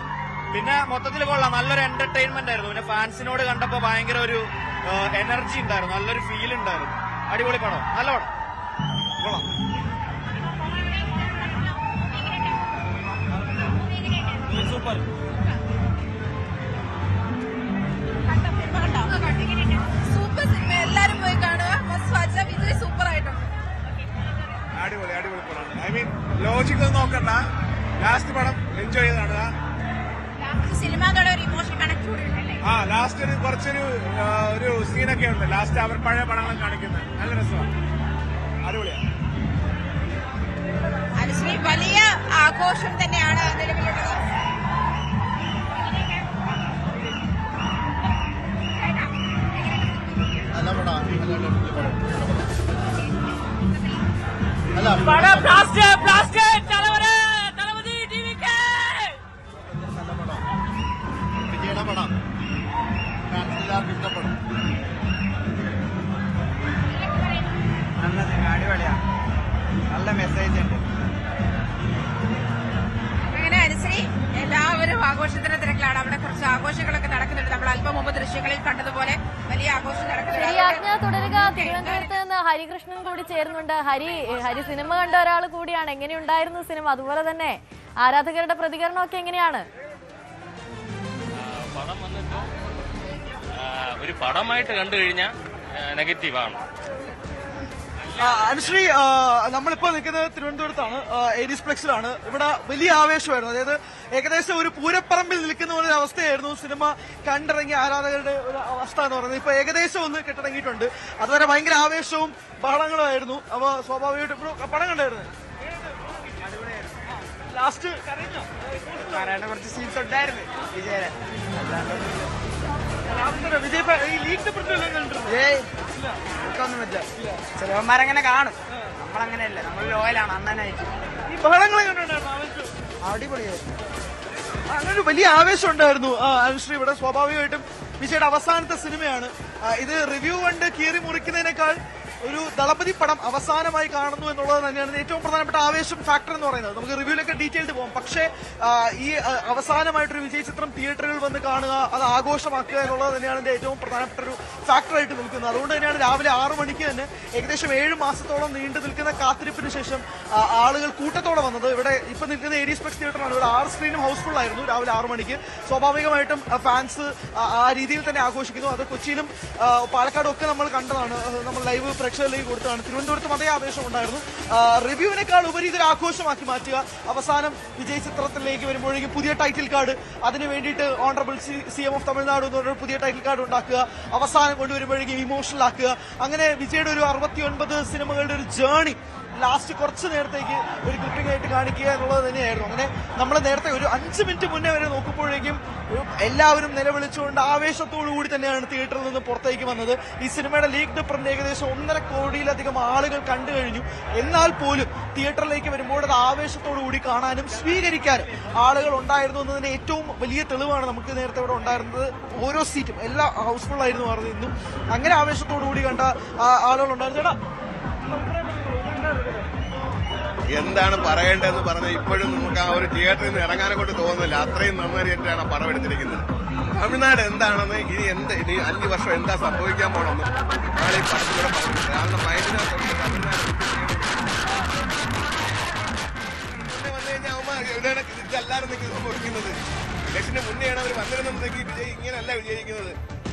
പിന്നെ മൊത്തത്തിൽ കൊള്ളാം, നല്ലൊരു എന്റർടൈൻമെന്റ് ആയിരുന്നു. പിന്നെ ഫാൻസിനോട് കണ്ടപ്പോ ഭയങ്കര ഒരു എനർജി ഉണ്ടായിരുന്നു, നല്ലൊരു ഫീൽ ഉണ്ടായിരുന്നു. അടിപൊളി പടം, നല്ല പടം, കൊള്ളാം. സൂപ്പർ. സൂപ്പർ സിനിമ, എല്ലാരും പോയി കാണുക. വിജയ് സൂപ്പർ ആയിട്ടുണ്ട്. അടിപൊളി അടിപൊളി പടമാണ്. ഐ മീൻ ലോജിക് ഒന്നും നോക്കണ്ട, ലാസ്റ്റ് പടം എൻജോയ് ചെയ്ത് കാണുക. സിനിമകളുടെ ഒരു ഇമോഷൻ കണക്ട് കൂടി ഉണ്ടല്ലേ? ലാസ്റ്റ് ഒരു കുറച്ചൊരു ഒരു സീനൊക്കെ ഉണ്ട്. ലാസ്റ്റ് അവർ പഴയ പടങ്ങൾ കാണിക്കുന്നത് നല്ല രസമാണ്, അടിപൊളിയാണ്. അനുശ്രീ, വലിയ ആഘോഷം തന്നെയാണ് നിലവിലുള്ളത്. വിജയുടെ പടം എല്ലാവർക്കും ഇഷ്ടപ്പെടും. അടിപൊളിയാ, നല്ല മെസ്സേജ് ഉണ്ട്. അങ്ങനെ അനുശ്രീ, എല്ലാവരും ആഘോഷത്തിന്റെ തിരക്കിലാണ്. അവിടെ കുറച്ച് ആഘോഷങ്ങളൊക്കെ നടക്കുന്നുണ്ട്. നമ്മൾ അല്പം മുമ്പ് ദൃശ്യങ്ങളിൽ കണ്ടതുപോലെ വലിയ ആഘോഷം നടക്കുന്നുണ്ട്. ശരിയാജ്ഞ തുടരുക. തിരുവനന്തപുരത്ത് നിന്ന് ഹരികൃഷ്ണൻ കൂടി ചേരുന്നുണ്ട്. ഹരി സിനിമ കണ്ട ഒരാൾ കൂടിയാണ്. എങ്ങനെയുണ്ടായിരുന്നു സിനിമ? അതുപോലെ തന്നെ ആരാധകരുടെ പ്രതികരണമൊക്കെ എങ്ങനെയാണ്? പടം വന്നിട്ട് ഒരു പടമായിട്ട് കണ്ടു കഴിഞ്ഞാൽ നെഗറ്റീവാണ്. അനുശ്രീ, നമ്മളിപ്പോ നിൽക്കുന്നത് തിരുവനന്തപുരത്താണ്, ഏരീസ് ഫ്ലെക്സിലാണ്. ഇവിടെ വലിയ ആവേശമായിരുന്നു. അതായത് ഏകദേശം ഒരു പൂരപ്പറമ്പിൽ നിൽക്കുന്ന ഒരു അവസ്ഥയായിരുന്നു സിനിമ കണ്ടിറങ്ങിയ ആരാധകരുടെ ഒരു അവസ്ഥ എന്ന് പറയുന്നത്. ഇപ്പൊ ഏകദേശം ഒന്ന് കെട്ടിറങ്ങിയിട്ടുണ്ട്. അതുവരെ ഭയങ്കര ആവേശവും ബഹളങ്ങളുമായിരുന്നു. അപ്പൊ സ്വാഭാവികമായിട്ടും ഇപ്പോൾ പടം കണ്ടായിരുന്നു. ലാസ്റ്റ് കരയുടെ കുറച്ച് സീൻസ് ഉണ്ടായിരുന്നു വിജയനെ. വിജയ് ഈ ലീഗ് കണ്ടിട്ടുണ്ട്? ഒന്നും പറ്റില്ല. ചെറുവന്മാരങ്ങനെ കാണും, നമ്മളങ്ങനെയല്ല, നമ്മൾ ലോയലാണ് അണ്ണനായിട്ട്. ഈ ബഹളങ്ങളെ കണ്ടിട്ടുണ്ടായിരുന്നു? അടിപൊളിയായിരുന്നു. അങ്ങനെ ഒരു വലിയ ആവേശം ഉണ്ടായിരുന്നു അനുശ്രീ ഇവിടെ. സ്വാഭാവികമായിട്ടും വിജയുടെ അവസാനത്തെ സിനിമയാണ് ഇത്. റിവ്യൂ കണ്ട് കീറി മുറിക്കുന്നതിനേക്കാൾ ഒരു ദളപതി പടം അവസാനമായി കാണുന്നു എന്നുള്ളത് തന്നെയാണ് ഏറ്റവും പ്രധാനപ്പെട്ട ആവേശം ഫാക്ടർ എന്ന് പറയുന്നത്. നമുക്ക് റിവ്യൂലൊക്കെ ഡീറ്റെയിൽഡ് പോകാം. പക്ഷേ ഈ അവസാനമായിട്ടൊരു വിജയ് ചിത്രം തിയേറ്ററുകളിൽ വന്ന് കാണുക, അത് ആഘോഷമാക്കുക എന്നുള്ളത് തന്നെയാണ് ഇതിന്റെ ഏറ്റവും പ്രധാനപ്പെട്ട ഒരു ഫാക്ടറായിട്ട് നിൽക്കുന്നത്. അതുകൊണ്ട് തന്നെയാണ് രാവിലെ 6 മണിക്ക് തന്നെ ഏകദേശം 7 മാസത്തോളം നീണ്ടു നിൽക്കുന്ന കാത്തിരിപ്പിന് ശേഷം ആളുകൾ കൂട്ടത്തോടെ വന്നത്. ഇവിടെ ഇപ്പൊ നിൽക്കുന്ന ഏരീസ് ഫ്ലെക്സ് തിയേറ്ററാണ്. ഇവിടെ 6 സ്ക്രീനും ഹൗസ്ഫുൾ ആയിരുന്നു രാവിലെ 6 മണിക്ക്. സ്വാഭാവികമായിട്ടും ഫാൻസ് ആ രീതിയിൽ തന്നെ ആഘോഷിക്കുന്നു. അത് കൊച്ചിയിലും പാലക്കാടും ഒക്കെ നമ്മൾ കണ്ടതാണ്. നമ്മൾ ലൈവ് പ്രേക്ഷകരിലേക്ക് കൊടുത്തതാണ്. തിരുവനന്തപുരത്തും അതേ ആവേശം ഉണ്ടായിരുന്നു. റിവ്യൂവിനേക്കാൾ ഉപരി ഇതൊരു ആഘോഷമാക്കി മാറ്റുക. അവസാനം വിജയ് ചിത്രത്തിലേക്ക് വരുമ്പോഴേക്കും പുതിയ ടൈറ്റിൽ കാർഡ്, അതിന് വേണ്ടിയിട്ട് ഓണറബിൾ CM ഓഫ് തമിഴ്നാട് എന്ന് പറഞ്ഞ പുതിയ ടൈറ്റിൽ കാർഡ് ഉണ്ടാക്കുക, അവസാനം കൊണ്ടുവരുമ്പോഴേക്കും ഇമോഷണൽ ആക്കുക. അങ്ങനെ വിജയുടെ ഒരു 69 സിനിമകളുടെ ഒരു ജേണി ലാസ്റ്റ് കുറച്ച് നേരത്തേക്ക് ഒരു ക്ലിപ്പിംഗ് ആയിട്ട് കാണിക്കുക എന്നുള്ളത് തന്നെയായിരുന്നു. അങ്ങനെ നമ്മൾ നേരത്തെ ഒരു 5 മിനിറ്റ് മുന്നേ വരെ നോക്കുമ്പോഴേക്കും എല്ലാവരും നിലവിളിച്ചുകൊണ്ട് ആവേശത്തോടു കൂടി തന്നെയാണ് തിയേറ്ററിൽ നിന്ന് പുറത്തേക്ക് വന്നത്. ഈ സിനിമയുടെ ലീഗ് പ്രിന്റ് ഏകദേശം 1.5 കോടിയിലധികം ആളുകൾ കണ്ടു കഴിഞ്ഞു. എന്നാൽ പോലും തിയേറ്ററിലേക്ക് വരുമ്പോൾ അത് ആവേശത്തോടു കൂടി കാണാനും സ്വീകരിക്കാനും ആളുകൾ ഉണ്ടായിരുന്നു എന്നതിന്റെ ഏറ്റവും വലിയ തെളിവാണ് നമുക്ക് നേരത്തെ ഇവിടെ ഉണ്ടായിരുന്നത്. ഓരോ സീറ്റും എല്ലാം ഹൗസ്ഫുൾ ആയിരുന്നു പറഞ്ഞത്. ഇന്നും അങ്ങനെ ആവേശത്തോടു കൂടി കണ്ട ആളുകൾ ഉണ്ടായിരുന്നു. ചേട്ടാ, എന്താണ് പറയേണ്ടതെന്ന് പറഞ്ഞാൽ ഇപ്പോഴും നമുക്ക് ആ ഒരു തിയേറ്ററിൽ നിന്ന് ഇറങ്ങാനെ കൊണ്ട് തോന്നുന്നില്ല. അത്രയും നന്നായിട്ടാണ് പടം എടുത്തിരിക്കുന്നത്. തമിഴ്നാട് എന്താണെന്ന് ഇനി 5 വർഷം എന്താ സംഭവിക്കാൻ പോകണമെന്ന് നാളെ ഈ പടത്തിലൂടെ പറഞ്ഞു. കാരണം മൈൻഡിനകത്തുണ്ട് തമിഴ്നാട് വന്നു കഴിഞ്ഞാൽ ഇവിടെയാണ് ഇതെല്ലാവരും സംഭവിക്കുന്നത്. ഇലക്ഷന് മുന്നെയാണ് അവർ വന്നിരുന്നെങ്കിൽ വിജയ് ഇങ്ങനെയല്ല വിജയിക്കുന്നത്.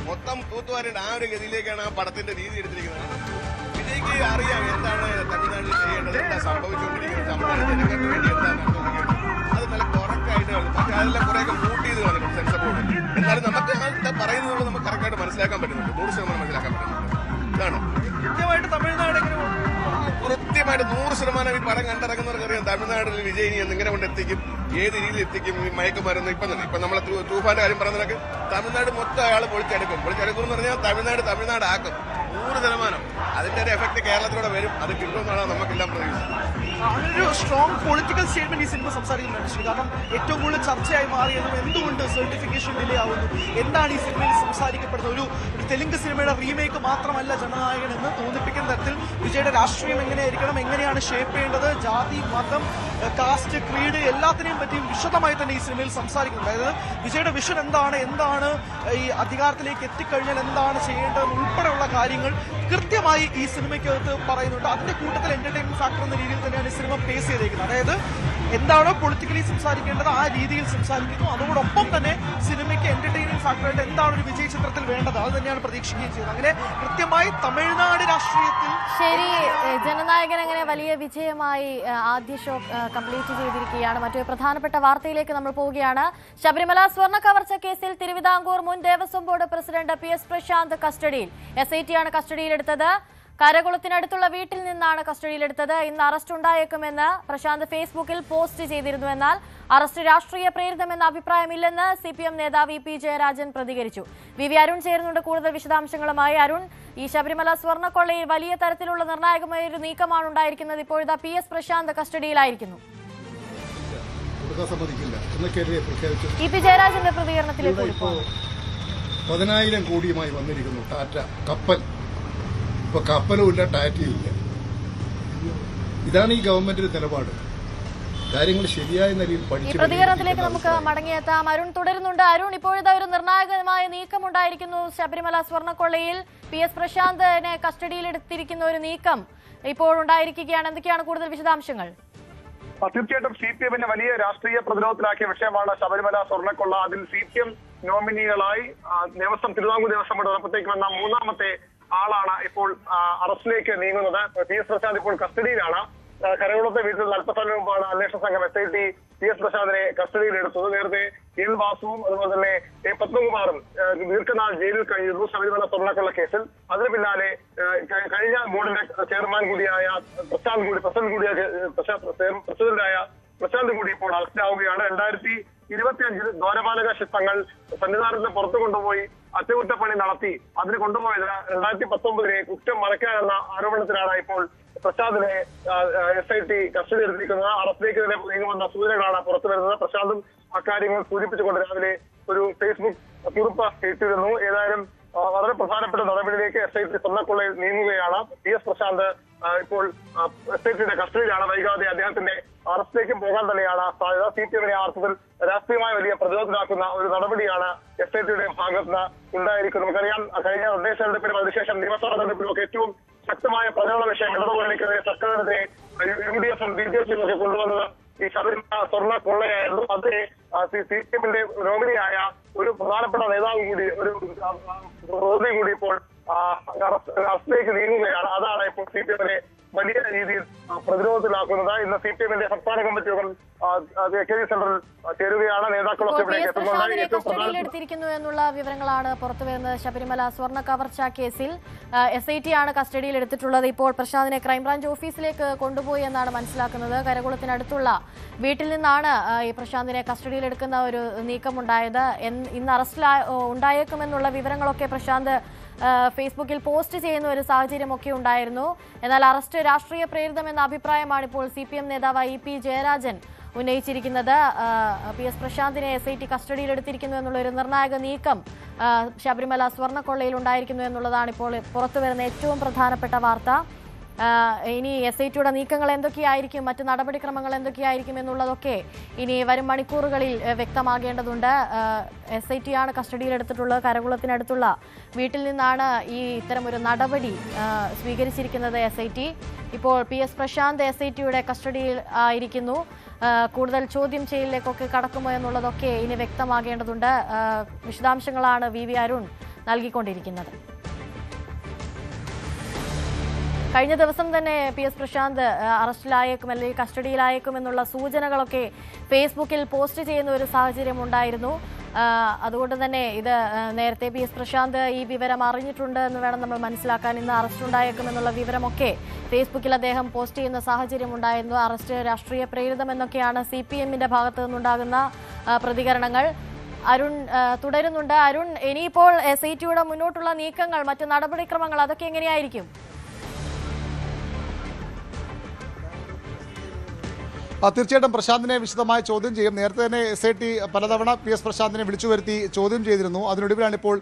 മൊത്തം തൂത്തുവാരേണ്ട ആ ഒരു ഗതിയിലേക്കാണ് ആ പടത്തിന്റെ രീതി എടുത്തിരിക്കുന്നത്. വിജയ്ക്ക് അറിയാം എന്താണ് തമിഴ്നാട്ടിൽ ചെയ്യേണ്ടത്, എന്താ സംഭവിച്ചുകൊണ്ടിരിക്കുന്നത്, തമിഴ്നാട് ജനങ്ങൾക്ക് വേണ്ടി എന്താ നടന്നുകൊണ്ടിരിക്കുന്നത്. അത് നല്ല കറക്റ്റായിട്ട് പക്ഷെ അതെല്ലാം കുറേയൊക്കെ മൂട്ട് ചെയ്ത് വന്നിട്ടുണ്ട് സെൻസറോട്. എന്നാലും നമുക്ക് എന്താ പറയുന്നത് നമുക്ക് കറക്റ്റായിട്ട് മനസ്സിലാക്കാൻ പറ്റുന്നുണ്ട്. 100% മനസ്സിലാക്കാൻ പറ്റുന്നുണ്ട്. ഇതാണ് കൃത്യമായിട്ട് തമിഴ്നാട് കൃത്യമായിട്ട് 100% ഈ പടം കണ്ടിറങ്ങുന്നവർക്ക് അറിയാം തമിഴ്നാട്ടിൽ വിജയ് എങ്ങനെ കൊണ്ട് എത്തിക്കും, ഏത് രീതിയിൽ എത്തിക്കും. ഈ മയക്കുമരുന്ന് ഇപ്പൊ നമ്മളെ തൂഫാന്റെ കാര്യം പറഞ്ഞതൊക്കെ തമിഴ്നാട് മൊത്തം അയാൾ പൊളിച്ചെടുക്കും എന്ന് പറഞ്ഞാൽ തമിഴ്നാട് ആക്കും 100%. അതിന്റെ ഒരു എഫക്ട് കേരളത്തിലൂടെ വരും. അത് കിട്ടുമെന്നാണ് നമുക്കെല്ലാം പ്രതീക്ഷ. അങ്ങനൊരു സ്ട്രോങ് പൊളിറ്റിക്കൽ സ്റ്റേറ്റ്മെന്റ് ഈ സിനിമ സംസാരിക്കുന്നുണ്ട് ശ്രീ. കാരണം ഏറ്റവും കൂടുതൽ ചർച്ചയായി മാറിയതും എന്തുകൊണ്ട് സർട്ടിഫിക്കേഷൻ ഡിലേ ആവുന്നു, എന്താണ് ഈ സിനിമയിൽ സംസാരിക്കപ്പെടുന്നത്. ഒരു തെലുങ്ക് സിനിമയുടെ റീമേക്ക് മാത്രമല്ല ജനനായകൻ എന്ന് തോന്നിപ്പിക്കുന്ന തരത്തിൽ വിജയുടെ രാഷ്ട്രീയം എങ്ങനെയായിരിക്കണം, എങ്ങനെയാണ് ഷേപ്പ് ചെയ്യേണ്ടത്, ജാതി, മതം, കാസ്റ്റ്, ക്രീഡ് എല്ലാത്തിനെയും പറ്റിയും വിശദമായി തന്നെ ഈ സിനിമയിൽ സംസാരിക്കുന്നുണ്ട്. അതായത് വിജയുടെ വിഷൻ എന്താണ്, ഈ അധികാരത്തിലേക്ക് എത്തിക്കഴിഞ്ഞാൽ എന്താണ് ചെയ്യേണ്ടതെന്ന് ഉൾപ്പെടെയുള്ള കാര്യങ്ങൾ കൃത്യമായി ഈ സിനിമയ്ക്കകത്ത് പറയുന്നുണ്ട്. അതിന്റെ കൂട്ടത്തിൽ എന്റർടൈൻമെന്റ് ഫാക്ടർ എന്ന രീതിയിൽ തന്നെയാണ് ഈ സിനിമ പേസ് ചെയ്തേക്കുന്നത്. അതായത് എന്താണോ പൊളിറ്റിക്കലി സംസാരിക്കേണ്ടത് ആ രീതിയിൽ സംസാരിക്കുന്നു. അതോടൊപ്പം തന്നെ സിനിമയ്ക്ക് എന്റർടൈൻമെന്റ് ഫാക്ടറായിട്ട് എന്താണ് ഒരു വിജയ ചിത്രത്തിൽ വേണ്ടത് അത് തന്നെയാണ് പ്രതീക്ഷിക്കുകയും ചെയ്യുന്നത്. അങ്ങനെ കൃത്യമായി തമിഴ്നാട് രാഷ്ട്രീയത്തിൽ ശരി, ജനനായകൻ അങ്ങനെ വലിയ വിജയമായി ആദ്യ ഷോ കംപ്ലീറ്റ് ചെയ്തിരിക്കുകയാണ്. മറ്റൊരു പ്രധാനപ്പെട്ട വാർത്തയിലേക്ക് നമ്മൾ പോവുകയാണ്. ശബരിമല സ്വർണ്ണ കവർച്ച കേസിൽ തിരുവിതാംകൂർ മുൻ Devaswom board president PS Prashanth കസ്റ്റഡിയിൽ. SIT ആണ് കസ്റ്റഡിയിലെടുത്തത്. കരകുളത്തിനടുത്തുള്ള വീട്ടിൽ നിന്നാണ് കസ്റ്റഡിയിലെടുത്തത്. ഇന്ന് അറസ്റ്റ് ഉണ്ടായേക്കുമെന്ന് പ്രശാന്ത് ഫേസ്ബുക്കിൽ പോസ്റ്റ് ചെയ്തിരുന്നു. എന്നാൽ അറസ്റ്റ് രാഷ്ട്രീയ പ്രേരിതമെന്ന അഭിപ്രായമില്ലെന്ന് CPM നേതാവ് EP ജയരാജൻ പ്രതികരിച്ചു. VV അരുൺ ചേരുന്നുണ്ട് കൂടുതൽ വിശദാംശങ്ങളുമായി. അരുൺ, ഈ ശബരിമല സ്വർണ്ണക്കൊള്ളയിൽ വലിയ തരത്തിലുള്ള നിർണായകമായ ഒരു നീക്കമാണ് ഉണ്ടായിരിക്കുന്നത്. ഇപ്പോഴത്തെ PS പ്രശാന്ത് കസ്റ്റഡിയിലായിരിക്കുന്നു. EP ജയരാജന്റെ പ്രതികരണത്തിലേക്ക് 10,000 കോടിയുമായി വന്നിരിക്കുന്നു ടാറ്റ കപ്പൽ. ഇപ്പൊ കപ്പലുമില്ല, ടാറ്റയില്ല. ഇതാണ് ഈ ഗവൺമെന്റിന്റെ നിലപാട്. കാര്യങ്ങൾ ശരിയായ നിലയിൽ ഈ പ്രതികരണത്തിലേക്ക് നമുക്ക് മടങ്ങിയെത്താം. അരുൺ തുടരുന്നുണ്ട്. അരുൺ, ഇപ്പോഴത്തെ ഒരു നിർണായകമായ നീക്കമുണ്ടായിരിക്കുന്നു ശബരിമല സ്വർണ്ണക്കൊള്ളയിൽ. PS പ്രശാന്തിനെ കസ്റ്റഡിയിലെടുത്തിരിക്കുന്ന ഒരു നീക്കം ഇപ്പോൾ ഉണ്ടായിരിക്കുകയാണ്. എന്തൊക്കെയാണ് കൂടുതൽ വിശദാംശങ്ങൾ? തീർച്ചയായിട്ടും CPM-നെ വലിയ രാഷ്ട്രീയ പ്രതിരോധത്തിലാക്കിയ വിഷയമാണ് ശബരിമല സ്വർണ്ണക്കൊള്ള. അതിൽ CPM നോമിനികളായി തിരുവിതാംകൂർ ദേവസ്വം ബോർഡ് ഉറപ്പത്തേക്കുമെന്ന മൂന്നാമത്തെ ആളാണ് ഇപ്പോൾ അറസ്റ്റിലേക്ക് നീങ്ങുന്നത്. PS പ്രശാന്ത് ഇപ്പോൾ കസ്റ്റഡിയിലാണ്. കരകുളത്തെ വീട്ടിൽ അല്പസമയം മുമ്പാണ് അന്വേഷണ സംഘം SIT PS പ്രശാന്തിനെ കസ്റ്റഡിയിലെടുത്തത്. നേരത്തെ N വാസുവും അതുപോലെ തന്നെ A പത്മകുമാറും ദീർഘനാൾ ജയിലിൽ കഴിഞ്ഞിരുന്നു ശബരിമല സ്വർണ്ണക്കൊള്ള കേസിൽ. അതിന് പിന്നാലെ കഴിഞ്ഞ ബോർഡിന്റെ ചെയർമാൻ കൂടിയായ പ്രശാന്ത് കൂടി ഇപ്പോൾ അറസ്റ്റിലാവുകയാണ്. 2025 ദ്വാരപാലക ശില്പങ്ങൾ സന്നിധാനത്തിന് പുറത്തു കൊണ്ടുപോയി അറ്റകുറ്റപ്പണി നടത്തി അതിന് കൊണ്ടുപോയത് 2019 കുറ്റം മറയ്ക്കാനെന്ന ആരോപണത്തിലാണ് ഇപ്പോൾ പ്രശാന്തിനെ SIT കസ്റ്റഡി എടുത്തിരിക്കുന്നത്. അറസ്റ്റിലേക്ക് തന്നെ നീങ്ങുമെന്ന സൂചനകളാണ് പുറത്തു വരുന്നത്. പ്രശാന്തും അക്കാര്യങ്ങൾ സൂചിപ്പിച്ചുകൊണ്ട് രാവിലെ ഒരു ഫേസ്ബുക്ക് കുറിപ്പ് ഇട്ടിരുന്നു. ഏതായാലും വളരെ പ്രധാനപ്പെട്ട നടപടിയിലേക്ക് SIT സ്വർണ്ണക്കൊള്ളയിൽ നീങ്ങുകയാണ്. PS പ്രശാന്ത് ഇപ്പോൾ SITയുടെ കസ്റ്റഡിയിലാണ്. വൈകാതെ അദ്ദേഹത്തിന്റെ അറസ്റ്റിലേക്കും പോകാൻ തന്നെയാണ് സാധ്യത. CPM-നെ അർത്ഥത്തിൽ രാഷ്ട്രീയമായ വലിയ പ്രതിരോധത്തിലാക്കുന്ന ഒരു നടപടിയാണ് SITയുടെ ഭാഗത്ത് ഉണ്ടായിരിക്കുന്നത്. നമുക്കറിയാം, കഴിഞ്ഞ തദ്ദേശ തെരഞ്ഞെടുപ്പിനും അതിനുശേഷം നിയമസഭാ തെരഞ്ഞെടുപ്പിലും ഒക്കെ ഏറ്റവും ശക്തമായ പ്രചരണ വിഷയം ഇടതുമുന്നണിക്കെതിരെ സർക്കാരിനെതിരെ UDF-ഉം BJP-യും ഒക്കെ കൊണ്ടുവന്നത് ഈ ശബരിമല സ്വർണ്ണക്കൊള്ളയായിരുന്നു. അത് CPM-ന്റെ നോമിനിയായ ഒരു പ്രധാനപ്പെട്ട നേതാവ് കൂടി കൂടി ഇപ്പോൾ അറസ്റ്റിലേക്ക് നീങ്ങുകയാണ്. അതാണ് ഇപ്പോൾ CPM-നെ വലിയ രീതിയിൽ പ്രതിരോധത്തിലാക്കുന്നത്. ഇന്ന് CPM-ന്റെ സംസ്ഥാന കമ്മിറ്റി യോഗം KV സെന്ററിൽ ചേരുകയാണ്. നേതാക്കളൊക്കെ കസ്റ്റഡിയിലെടുത്തിരിക്കുന്നു എന്നുള്ള വിവരങ്ങളാണ് പുറത്തുവരുന്നത്. ശബരിമല സ്വർണ്ണ കവർച്ച കേസിൽ SIT ആണ് കസ്റ്റഡിയിലെടുത്തിട്ടുള്ളത്. ഇപ്പോൾ പ്രശാന്തിനെ ക്രൈംബ്രാഞ്ച് ഓഫീസിലേക്ക് കൊണ്ടുപോയി എന്നാണ് മനസ്സിലാക്കുന്നത്. കരകുളത്തിനടുത്തുള്ള വീട്ടിൽ നിന്നാണ് ഈ പ്രശാന്തിനെ കസ്റ്റഡിയിലെടുക്കുന്ന ഒരു നീക്കമുണ്ടായത്. ഇന്ന് അറസ്റ്റ് ഉണ്ടായേക്കുമെന്നുള്ള വിവരങ്ങളൊക്കെ പ്രശാന്ത് ഫേസ്ബുക്കിൽ പോസ്റ്റ് ചെയ്യുന്ന ഒരു സാഹചര്യമൊക്കെ ഉണ്ടായിരുന്നു. എന്നാൽ അറസ്റ്റ് രാഷ്ട്രീയ പ്രേരിതമെന്ന അഭിപ്രായമാണ് ഇപ്പോൾ CPM നേതാവ് EP ജയരാജൻ ഉന്നയിച്ചിരിക്കുന്നത്. PS പ്രശാന്തിനെ SIT കസ്റ്റഡിയിലെടുത്തിരിക്കുന്നു എന്നുള്ള ഒരു നിർണായക നീക്കം ശബരിമല സ്വർണ്ണക്കൊള്ളയിൽ ഉണ്ടായിരിക്കുന്നു എന്നുള്ളതാണ് ഇപ്പോൾ പുറത്തുവരുന്ന ഏറ്റവും പ്രധാനപ്പെട്ട വാർത്ത. ഇനി SITയുടെ നീക്കങ്ങൾ എന്തൊക്കെയായിരിക്കും, മറ്റ് നടപടിക്രമങ്ങൾ എന്തൊക്കെയായിരിക്കും എന്നുള്ളതൊക്കെ ഇനി വരും മണിക്കൂറുകളിൽ വ്യക്തമാകേണ്ടതുണ്ട്. SIT ആണ് കസ്റ്റഡിയിലെടുത്തിട്ടുള്ളത്. കരകുളത്തിനടുത്തുള്ള വീട്ടിൽ നിന്നാണ് ഈ ഇത്തരമൊരു നടപടി സ്വീകരിച്ചിരിക്കുന്നത് SIT. ഇപ്പോൾ PS പ്രശാന്ത് SITയുടെ കസ്റ്റഡിയിൽ ആയിരിക്കുന്നു. കൂടുതൽ ചോദ്യം ചെയ്യലിലേക്കൊക്കെ കടക്കുമോ എന്നുള്ളതൊക്കെ ഇനി വ്യക്തമാകേണ്ടതുണ്ട്. വിശദാംശങ്ങളാണ് VV അരുൺ നൽകിക്കൊണ്ടിരിക്കുന്നത്. കഴിഞ്ഞ ദിവസം തന്നെ PS പ്രശാന്ത് അറസ്റ്റിലായേക്കും അല്ലെങ്കിൽ കസ്റ്റഡിയിലായേക്കും എന്നുള്ള സൂചനകളൊക്കെ ഫേസ്ബുക്കിൽ പോസ്റ്റ് ചെയ്യുന്ന ഒരു സാഹചര്യം ഉണ്ടായിരുന്നു. അതുകൊണ്ട് തന്നെ ഇത് നേരത്തെ PS പ്രശാന്ത് ഈ വിവരം അറിഞ്ഞിട്ടുണ്ട് എന്ന് വേണം നമ്മൾ മനസ്സിലാക്കാൻ. ഇന്ന് അറസ്റ്റ് ഉണ്ടായേക്കും എന്നുള്ള വിവരമൊക്കെ ഫേസ്ബുക്കിൽ അദ്ദേഹം പോസ്റ്റ് ചെയ്യുന്ന സാഹചര്യം ഉണ്ടായിരുന്നു. അറസ്റ്റ് രാഷ്ട്രീയ പ്രേരിതമെന്നൊക്കെയാണ് CPM-ന്റെ ഭാഗത്തു നിന്നുണ്ടാകുന്ന പ്രതികരണങ്ങൾ. അരുൺ തുടരുന്നുണ്ട്. അരുൺ, ഇനിയിപ്പോൾ SITയുടെ മുന്നോട്ടുള്ള നീക്കങ്ങൾ, മറ്റ് നടപടിക്രമങ്ങൾ അതൊക്കെ എങ്ങനെയായിരിക്കും? തീർച്ചയായിട്ടും പ്രശാന്തിനെ വിശദമായി ചോദ്യം ചെയ്യും. നേരത്തെ തന്നെ SIT പലതവണ PS പ്രശാന്തിനെ വിളിച്ചു വരുത്തി ചോദ്യം ചെയ്തിരുന്നു. അതിനൊടുവിലാണ് ഇപ്പോൾ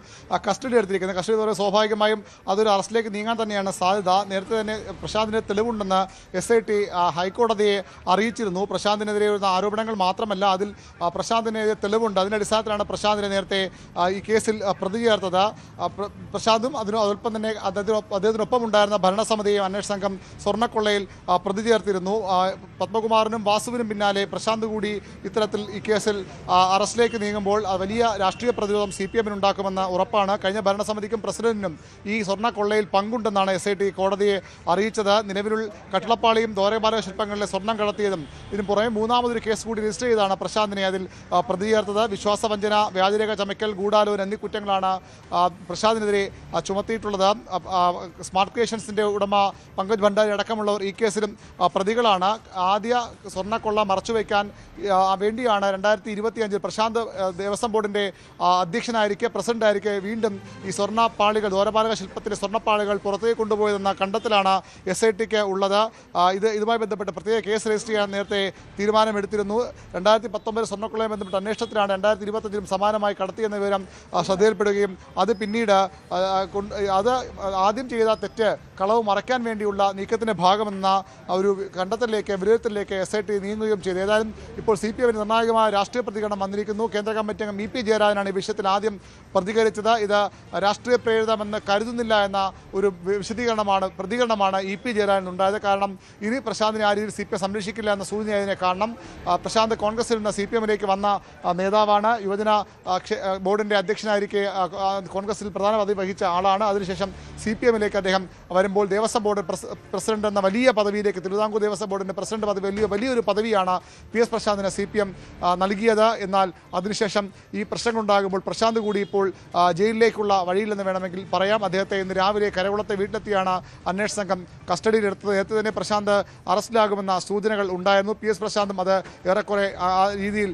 കസ്റ്റഡി എടുത്തിരിക്കുന്നത്. കസ്റ്റഡി എന്ന് സ്വാഭാവികമായും അതൊരു അറസ്റ്റിലേക്ക് നീങ്ങാൻ തന്നെയാണ് സാധ്യത. നേരത്തെ തന്നെ പ്രശാന്തിന് തെളിവുണ്ടെന്ന് SIT ഹൈക്കോടതിയെ അറിയിച്ചിരുന്നു. പ്രശാന്തിനെതിരെ വരുന്ന ആരോപണങ്ങൾ മാത്രമല്ല, അതിൽ പ്രശാന്തിനെതിരെ തെളിവുണ്ട്. അതിൻ്റെ അടിസ്ഥാനത്തിലാണ് പ്രശാന്തിനെ നേരത്തെ ഈ കേസിൽ പ്രതി ചേർത്തത്. പ്രശാന്തും അതോടൊപ്പം തന്നെ അദ്ദേഹത്തിനൊപ്പം ഉണ്ടായിരുന്ന ഭരണസമിതിയും അന്വേഷണ സംഘം സ്വർണ്ണക്കൊള്ളയിൽ പ്രതി ചേർത്തിരുന്നു. പത്മകുമാറിനും വാസുവിനും പിന്നാലെ പ്രശാന്ത് കൂടി ഇത്തരത്തിൽ ഈ കേസിൽ അറസ്റ്റിലേക്ക് നീങ്ങുമ്പോൾ വലിയ രാഷ്ട്രീയ പ്രതിരോധം CPM ഉണ്ടാക്കുമെന്ന് ഉറപ്പാണ്. കഴിഞ്ഞ ഭരണസമിതിക്കും പ്രസിഡന്റിനും ഈ സ്വർണ്ണക്കൊള്ളയിൽ പങ്കുണ്ടെന്നാണ് SIT കോടതിയെ അറിയിച്ചത്. നിലവിലുള്ള കട്ടിളപ്പാളിയും ദ്വാരപാലക ശില്പങ്ങളിലെ സ്വർണം കടത്തിയതും ഇതിന് പുറമെ മൂന്നാമതൊരു കേസ് കൂടി രജിസ്റ്റർ ചെയ്താണ് പ്രശാന്തിനെ അതിൽ പ്രതി ചേർത്തത്. വിശ്വാസവഞ്ചന, വ്യാജരേഖ ചമയ്ക്കൽ, ഗൂഢാലോചന എന്നീ കുറ്റങ്ങളാണ് പ്രശാന്തിനെതിരെ ചുമത്തിയിട്ടുള്ളത്. സ്മാർട്ട് ക്രിയേഷൻസിന്റെ ഉടമ പങ്കജ് ഭണ്ഡാരി അടക്കമുള്ളവർ ഈ കേസിലും പ്രതികളാണ്. ആദ്യ സ്വർണ്ണക്കൊള്ള മറച്ചുവെക്കാൻ വേണ്ടിയാണ് 2025 പ്രശാന്ത് ദേവസ്വം ബോർഡിൻ്റെ അധ്യക്ഷനായിരിക്കെ പ്രസിഡന്റായിരിക്കെ വീണ്ടും ഈ സ്വർണ്ണപ്പാളികൾ, ദ്വാരപാലക ശില്പത്തിലെ സ്വർണ്ണപ്പാളികൾ പുറത്തേക്ക് കൊണ്ടുപോയതെന്ന കണ്ടെത്തലാണ് SITക്ക് ഉള്ളത്. ഇതുമായി ബന്ധപ്പെട്ട് പ്രത്യേക കേസ് രജിസ്റ്റർ ചെയ്യാൻ നേരത്തെ തീരുമാനമെടുത്തിരുന്നു. 2019 സ്വർണ്ണക്കൊള്ളയുമായി ബന്ധപ്പെട്ട അന്വേഷണത്തിലാണ് 2025 സമാനമായി കടത്തിയെന്ന വിവരം ശ്രദ്ധയിൽപ്പെടുകയും അത് പിന്നീട് അത് ആദ്യം ചെയ്ത തെറ്റ്, കളവ് മറയ്ക്കാൻ വേണ്ടിയുള്ള നീക്കത്തിൻ്റെ ഭാഗമെന്ന ഒരു കണ്ടെത്തലിലേക്ക്, വിലയിരുത്തലിലേക്ക് SIT നീങ്ങുകയും ചെയ്തു. ഏതായാലും ഇപ്പോൾ CPMന് നിർണായകമായ രാഷ്ട്രീയ പ്രതികരണം വന്നിരിക്കുന്നു. കേന്ദ്ര കമ്മിറ്റി അംഗം EP ജയരാജനാണ് ഈ വിഷയത്തിൽ ആദ്യം പ്രതികരിച്ചത്. ഇത് രാഷ്ട്രീയ പ്രേരിതമെന്ന് കരുതുന്നില്ല എന്ന ഒരു പ്രതികരണമാണ് EP ജയരാജൻ ഉണ്ടായത്. കാരണം ഇനി പ്രശാന്തിനെ ആ രീതിയിൽ CPM സംരക്ഷിക്കില്ല എന്ന സൂചന അതിനെ കാണണം. പ്രശാന്ത് കോൺഗ്രസിൽ നിന്ന് CPMലേക്ക് വന്ന നേതാവാണ്. യുവജന ബോർഡിൻ്റെ അധ്യക്ഷനായിരിക്കെ കോൺഗ്രസിൽ പ്രധാന പദവി വഹിച്ച ആളാണ്. അതിനുശേഷം CPMലേക്ക് അദ്ദേഹം വരുമ്പോൾ ദേവസ്വം ബോർഡ് പ്രസിഡന്റ് എന്ന വലിയ പദവിയിലേക്ക്, തിരുവിതാംകൂർ ദേവസ്വം ബോർഡിൻ്റെ പ്രസിഡന്റ് പദവി വലിയൊരു പദവിയാണ് PS പ്രശാന്തിന് CPM നൽകിയത്. എന്നാൽ അതിനുശേഷം ഈ പ്രശ്നങ്ങളുണ്ടാകുമ്പോൾ പ്രശാന്ത് കൂടി ഇപ്പോൾ ജയിലിലേക്കുള്ള വഴിയിലെന്ന് വേണമെങ്കിൽ പറയാം. അദ്ദേഹത്തെ ഇന്ന് രാവിലെ കരകുളത്തെ വീട്ടിലെത്തിയാണ് അന്വേഷണ സംഘം കസ്റ്റഡിയിലെടുത്തത്. നേരത്തെ തന്നെ പ്രശാന്ത് അറസ്റ്റിലാകുമെന്ന സൂചനകൾ ഉണ്ടായിരുന്നു. PS പ്രശാന്തും അത് ഏറെക്കുറെ ആ രീതിയിൽ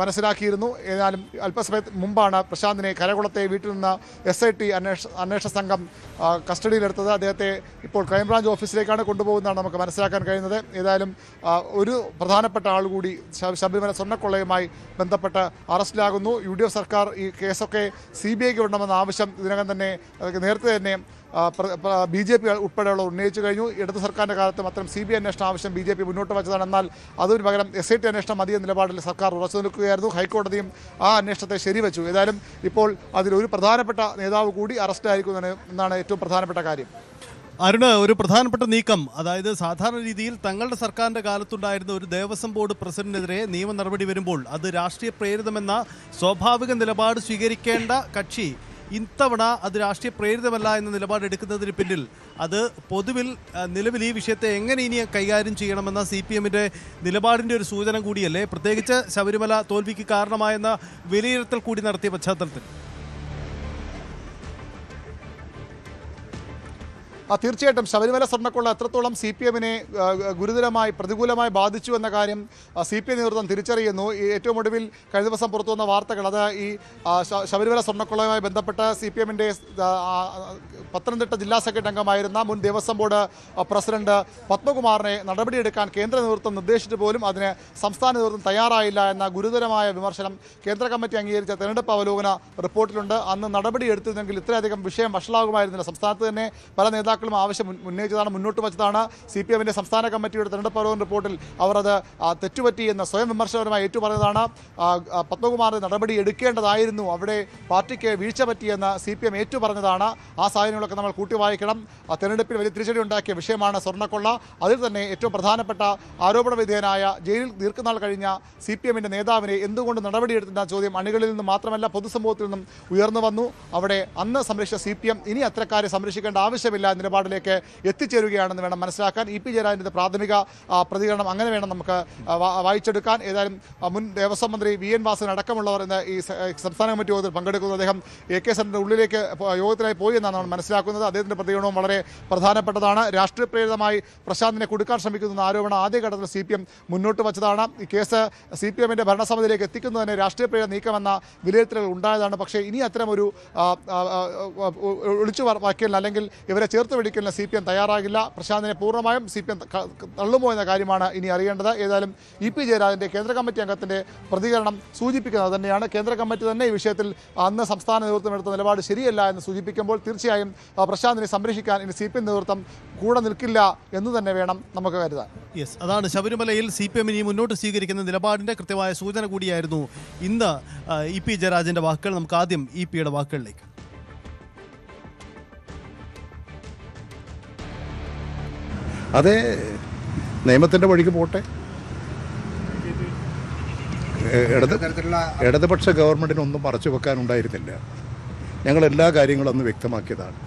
മനസ്സിലാക്കിയിരുന്നു. ഏതായാലും അല്പസമയത്ത് മുമ്പാണ് പ്രശാന്തിനെ കരകുളത്തെ വീട്ടിൽ നിന്ന് SIT അന്വേഷണ സംഘം കസ്റ്റഡിയിലെടുത്തത്. അദ്ദേഹത്തെ ഇപ്പോൾ ക്രൈംബ്രാഞ്ച് ഓഫീസിലേക്കാണ് കൊണ്ടുപോകുന്നതാണ് നമുക്ക് മനസ്സിലാക്കാൻ കഴിയുന്നത്. ഏതായാലും ഒരു പ്രധാനപ്പെട്ട ആൾ കൂടി ശബരിമല സ്വർണ്ണക്കൊള്ളയുമായി ബന്ധപ്പെട്ട് അറസ്റ്റിലാകുന്നു. UDF സർക്കാർ ഈ കേസൊക്കെ CBIക്ക് വിടണമെന്ന ആവശ്യം ഇതിനകം തന്നെ നേരത്തെ തന്നെ BJP ഉൾപ്പെടെയുള്ളവർ ഉന്നയിച്ചു കഴിഞ്ഞു. ഇടതു സർക്കാരിൻ്റെ കാലത്തും അത്തരം CBI അന്വേഷണ ആവശ്യം BJP മുന്നോട്ട് വച്ചതാണ്. എന്നാൽ അതിന് പകരം SIT അന്വേഷണം മതിയ നിലപാടിൽ സർക്കാർ ഉറച്ചു നിൽക്കുകയായിരുന്നു. ഹൈക്കോടതിയും ആ അന്വേഷണത്തെ ശരിവച്ചു. ഏതായാലും ഇപ്പോൾ അതിലൊരു പ്രധാനപ്പെട്ട നേതാവ് കൂടി അറസ്റ്റായിരിക്കും എന്നാണ് ഏറ്റവും പ്രധാനപ്പെട്ട കാര്യം. അരുണ്, ഒരു പ്രധാനപ്പെട്ട നീക്കം, അതായത് സാധാരണ രീതിയിൽ തങ്ങളുടെ സർക്കാരിൻ്റെ കാലത്തുണ്ടായിരുന്ന ഒരു ദേവസ്വം ബോർഡ് പ്രസിഡന്റിനെതിരെ നിയമ നടപടി വരുമ്പോൾ അത് രാഷ്ട്രീയ പ്രേരിതമെന്ന സ്വാഭാവിക നിലപാട് സ്വീകരിക്കേണ്ട കക്ഷി ഇത്തവണ അത് രാഷ്ട്രീയ പ്രേരിതമല്ല എന്ന നിലപാടെടുക്കുന്നതിന് പിന്നിൽ അത് പൊതുവിൽ നിലവിൽ ഈ വിഷയത്തെ എങ്ങനെ ഇനി കൈകാര്യം ചെയ്യണമെന്ന CPMൻ്റെ നിലപാടിൻ്റെ ഒരു സൂചന കൂടിയല്ലേ, പ്രത്യേകിച്ച് ശബരിമല തോൽവിക്ക് കാരണമായെന്ന വിലയിരുത്തൽ കൂടി നടത്തിയ പശ്ചാത്തലത്തിൽ? തീർച്ചയായിട്ടും ശബരിമല സ്വർണ്ണക്കൊള്ള എത്രത്തോളം CPMനെ ഗുരുതരമായി പ്രതികൂലമായി ബാധിച്ചു എന്ന കാര്യം CPM നേതൃത്വം തിരിച്ചറിയുന്നു. ഏറ്റവും ഒടുവിൽ കഴിഞ്ഞ ദിവസം പുറത്തു വന്ന വാർത്തകൾ, അത് ഈ ശബരിമല സ്വർണ്ണക്കൊള്ളയുമായി ബന്ധപ്പെട്ട് CPMൻ്റെ പത്തനംതിട്ട ജില്ലാ സെക്രട്ടറി അംഗമായിരുന്ന മുൻ ദേവസ്വം ബോർഡ് പ്രസിഡന്റ് പത്മകുമാറിനെ നടപടിയെടുക്കാൻ കേന്ദ്ര നേതൃത്വം നിർദ്ദേശിച്ചിട്ട് പോലും അതിന് സംസ്ഥാന നേതൃത്വം തയ്യാറായില്ല എന്ന ഗുരുതരമായ വിമർശനം കേന്ദ്ര കമ്മിറ്റി അംഗീകരിച്ച തെരഞ്ഞെടുപ്പ് അവലോകന റിപ്പോർട്ടിലുണ്ട്. അന്ന് നടപടിയെടുത്തിരുന്നെങ്കിൽ ഇത്രയധികം വിഷയം വഷളാകുമായിരുന്നില്ല. സംസ്ഥാനത്ത് തന്നെ പല നേതാക്കളും ആവശ്യം ഉന്നയിച്ചതാണ്, മുന്നോട്ട് വച്ചതാണ്. CPMൻ്റെ സംസ്ഥാന കമ്മിറ്റിയുടെ തെരഞ്ഞെടുപ്പ് അവലോകന റിപ്പോർട്ടിൽ അവർ അത് തെറ്റുപറ്റിയെന്ന് സ്വയം വിമർശനപരമായി ഏറ്റുപറഞ്ഞതാണ്. പത്മകുമാറിന് നടപടി എടുക്കേണ്ടതായിരുന്നു, അവിടെ പാർട്ടിക്ക് വീഴ്ച പറ്റിയെന്ന് CPM ഏറ്റുപറഞ്ഞതാണ്. ആ സാഹചര്യങ്ങളൊക്കെ നമ്മൾ കൂട്ടി വായിക്കണം. തെരഞ്ഞെടുപ്പിൽ വലിയ തിരിച്ചടി ഉണ്ടാക്കിയ വിഷയമാണ് സ്വർണ്ണക്കൊള്ള. അതിൽ തന്നെ ഏറ്റവും പ്രധാനപ്പെട്ട ആരോപണ വിധേയനായ ജയിലിൽ ദീർഘനാൾ കഴിഞ്ഞ CPMൻ്റെ നേതാവിനെ എന്തുകൊണ്ട് നടപടിയെടുത്തെന്ന ചോദ്യം അണികളിൽ നിന്ന് മാത്രമല്ല പൊതുസമൂഹത്തിൽ നിന്നും ഉയർന്നു വന്നു. അവിടെ അന്ന് സംരക്ഷിച്ച CPM ഇനി അത്തരക്കാരെ സംരക്ഷിക്കേണ്ട ആവശ്യമില്ല നിലപാടിലേക്ക് എത്തിച്ചേരുകയാണെന്ന് വേണം മനസ്സിലാക്കാൻ. EP ജയരാജൻ്റെ പ്രാഥമിക പ്രതികരണം അങ്ങനെ വേണം നമുക്ക് വായിച്ചെടുക്കാൻ. ഏതായാലും മുൻ ദേവസ്വം മന്ത്രി VN വാസൻ അടക്കമുള്ളവർ ഇന്ന് ഈ സംസ്ഥാന കമ്മിറ്റി യോഗത്തിൽ പങ്കെടുക്കുന്നു. അദ്ദേഹം AK സെന്ററിന്റെ ഉള്ളിലേക്ക് യോഗത്തിനായി പോയി എന്നാണ് നമ്മൾ മനസ്സിലാക്കുന്നത്. അദ്ദേഹത്തിൻ്റെ പ്രതികരണവും വളരെ പ്രധാനപ്പെട്ടതാണ്. രാഷ്ട്രീയ പ്രേരിതമായി പ്രശാന്തിനെ കൊടുക്കാൻ ശ്രമിക്കുന്ന ആരോപണം ആദ്യഘട്ടത്തിൽ CPM മുന്നോട്ട് വച്ചതാണ്. ഈ കേസ് CPMൻ്റെ ഭരണസമിതിയിലേക്ക് എത്തിക്കുന്നതിന് രാഷ്ട്രീയ പ്രേരിത നീക്കമെന്ന വിലയിരുത്തലുകൾ ഉണ്ടായതാണ്. പക്ഷേ ഇനി അത്തരം ഒരു ഒളിച്ചു വയ്ക്കൽ അല്ലെങ്കിൽ ഇവരെ ചേർത്ത് വെടിക്കലിന് CPM തയ്യാറാകില്ല. പ്രശാന്തിനെ പൂർണ്ണമായും CPM തള്ളുമോ എന്ന കാര്യമാണ് ഇനി അറിയേണ്ടത്. ഏതായാലും EP ജയരാജൻ്റെ കേന്ദ്ര കമ്മിറ്റി അംഗത്തിൻ്റെ പ്രതികരണം സൂചിപ്പിക്കുന്നത് തന്നെയാണ്. കേന്ദ്ര കമ്മിറ്റി തന്നെ ഈ വിഷയത്തിൽ അന്ന് സംസ്ഥാന നേതൃത്വം എടുത്ത നിലപാട് ശരിയല്ല എന്ന് സൂചിപ്പിക്കുമ്പോൾ തീർച്ചയായും പ്രശാന്തിനെ സംരക്ഷിക്കാൻ ഇനി CPM നേതൃത്വം കൂടെ നിൽക്കില്ല എന്ന് തന്നെ വേണം നമുക്ക് കരുതാൻ. യെസ്, അതാണ് ശബരിമലയിൽ CPM ഇനി മുന്നോട്ട് സ്വീകരിക്കുന്ന നിലപാടിൻ്റെ കൃത്യമായ സൂചന കൂടിയായിരുന്നു ഇന്ന് EP ജയരാജൻ്റെ വാക്കുകൾ. നമുക്ക് ആദ്യം EPയുടെ വാക്കുകളിലേക്ക്. അതേ നിയമത്തിൻ്റെ വഴിക്ക് പോട്ടെ. ഇടതുപക്ഷ ഗവൺമെൻറ്റിനൊന്നും മറച്ചു വെക്കാനുണ്ടായിരുന്നില്ല. ഞങ്ങൾ എല്ലാ കാര്യങ്ങളും അന്ന് വ്യക്തമാക്കിയതാണ്.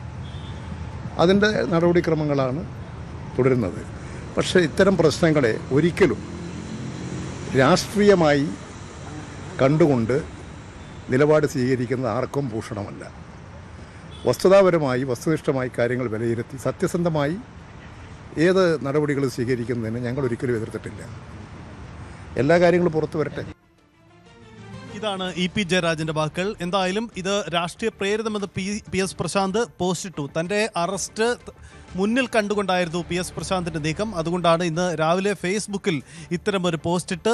അതിൻ്റെ നടപടിക്രമങ്ങളാണ് തുടരുന്നത്. പക്ഷേ ഇത്തരം പ്രശ്നങ്ങളെ ഒരിക്കലും രാഷ്ട്രീയമായി കണ്ടുകൊണ്ട് നിലപാട് സ്വീകരിക്കുന്നത് ആർക്കും ഭൂഷണമല്ല. വസ്തുതാപരമായി വസ്തുനിഷ്ഠമായി കാര്യങ്ങൾ വിലയിരുത്തി സത്യസന്ധമായി ഏത് നടപടികൾ സ്വീകരിക്കുന്നതിന് ഞങ്ങൾ ഒരിക്കലും എതിർത്തിട്ടില്ല. എല്ലാ കാര്യങ്ങളും പുറത്തു വരട്ടെ. ഇതാണ് EP ജയരാജൻ്റെ വാക്കുകൾ. എന്തായാലും ഇത് രാഷ്ട്രീയ പ്രേരിതമെന്ന് PS പ്രശാന്ത് പോസ്റ്റിട്ടു. തൻ്റെ അറസ്റ്റ് മുന്നിൽ കണ്ടുകൊണ്ടായിരുന്നു PS പ്രശാന്തിൻ്റെ നീക്കം. അതുകൊണ്ടാണ് ഇന്ന് രാവിലെ ഫേസ്ബുക്കിൽ ഇത്തരമൊരു പോസ്റ്റിട്ട്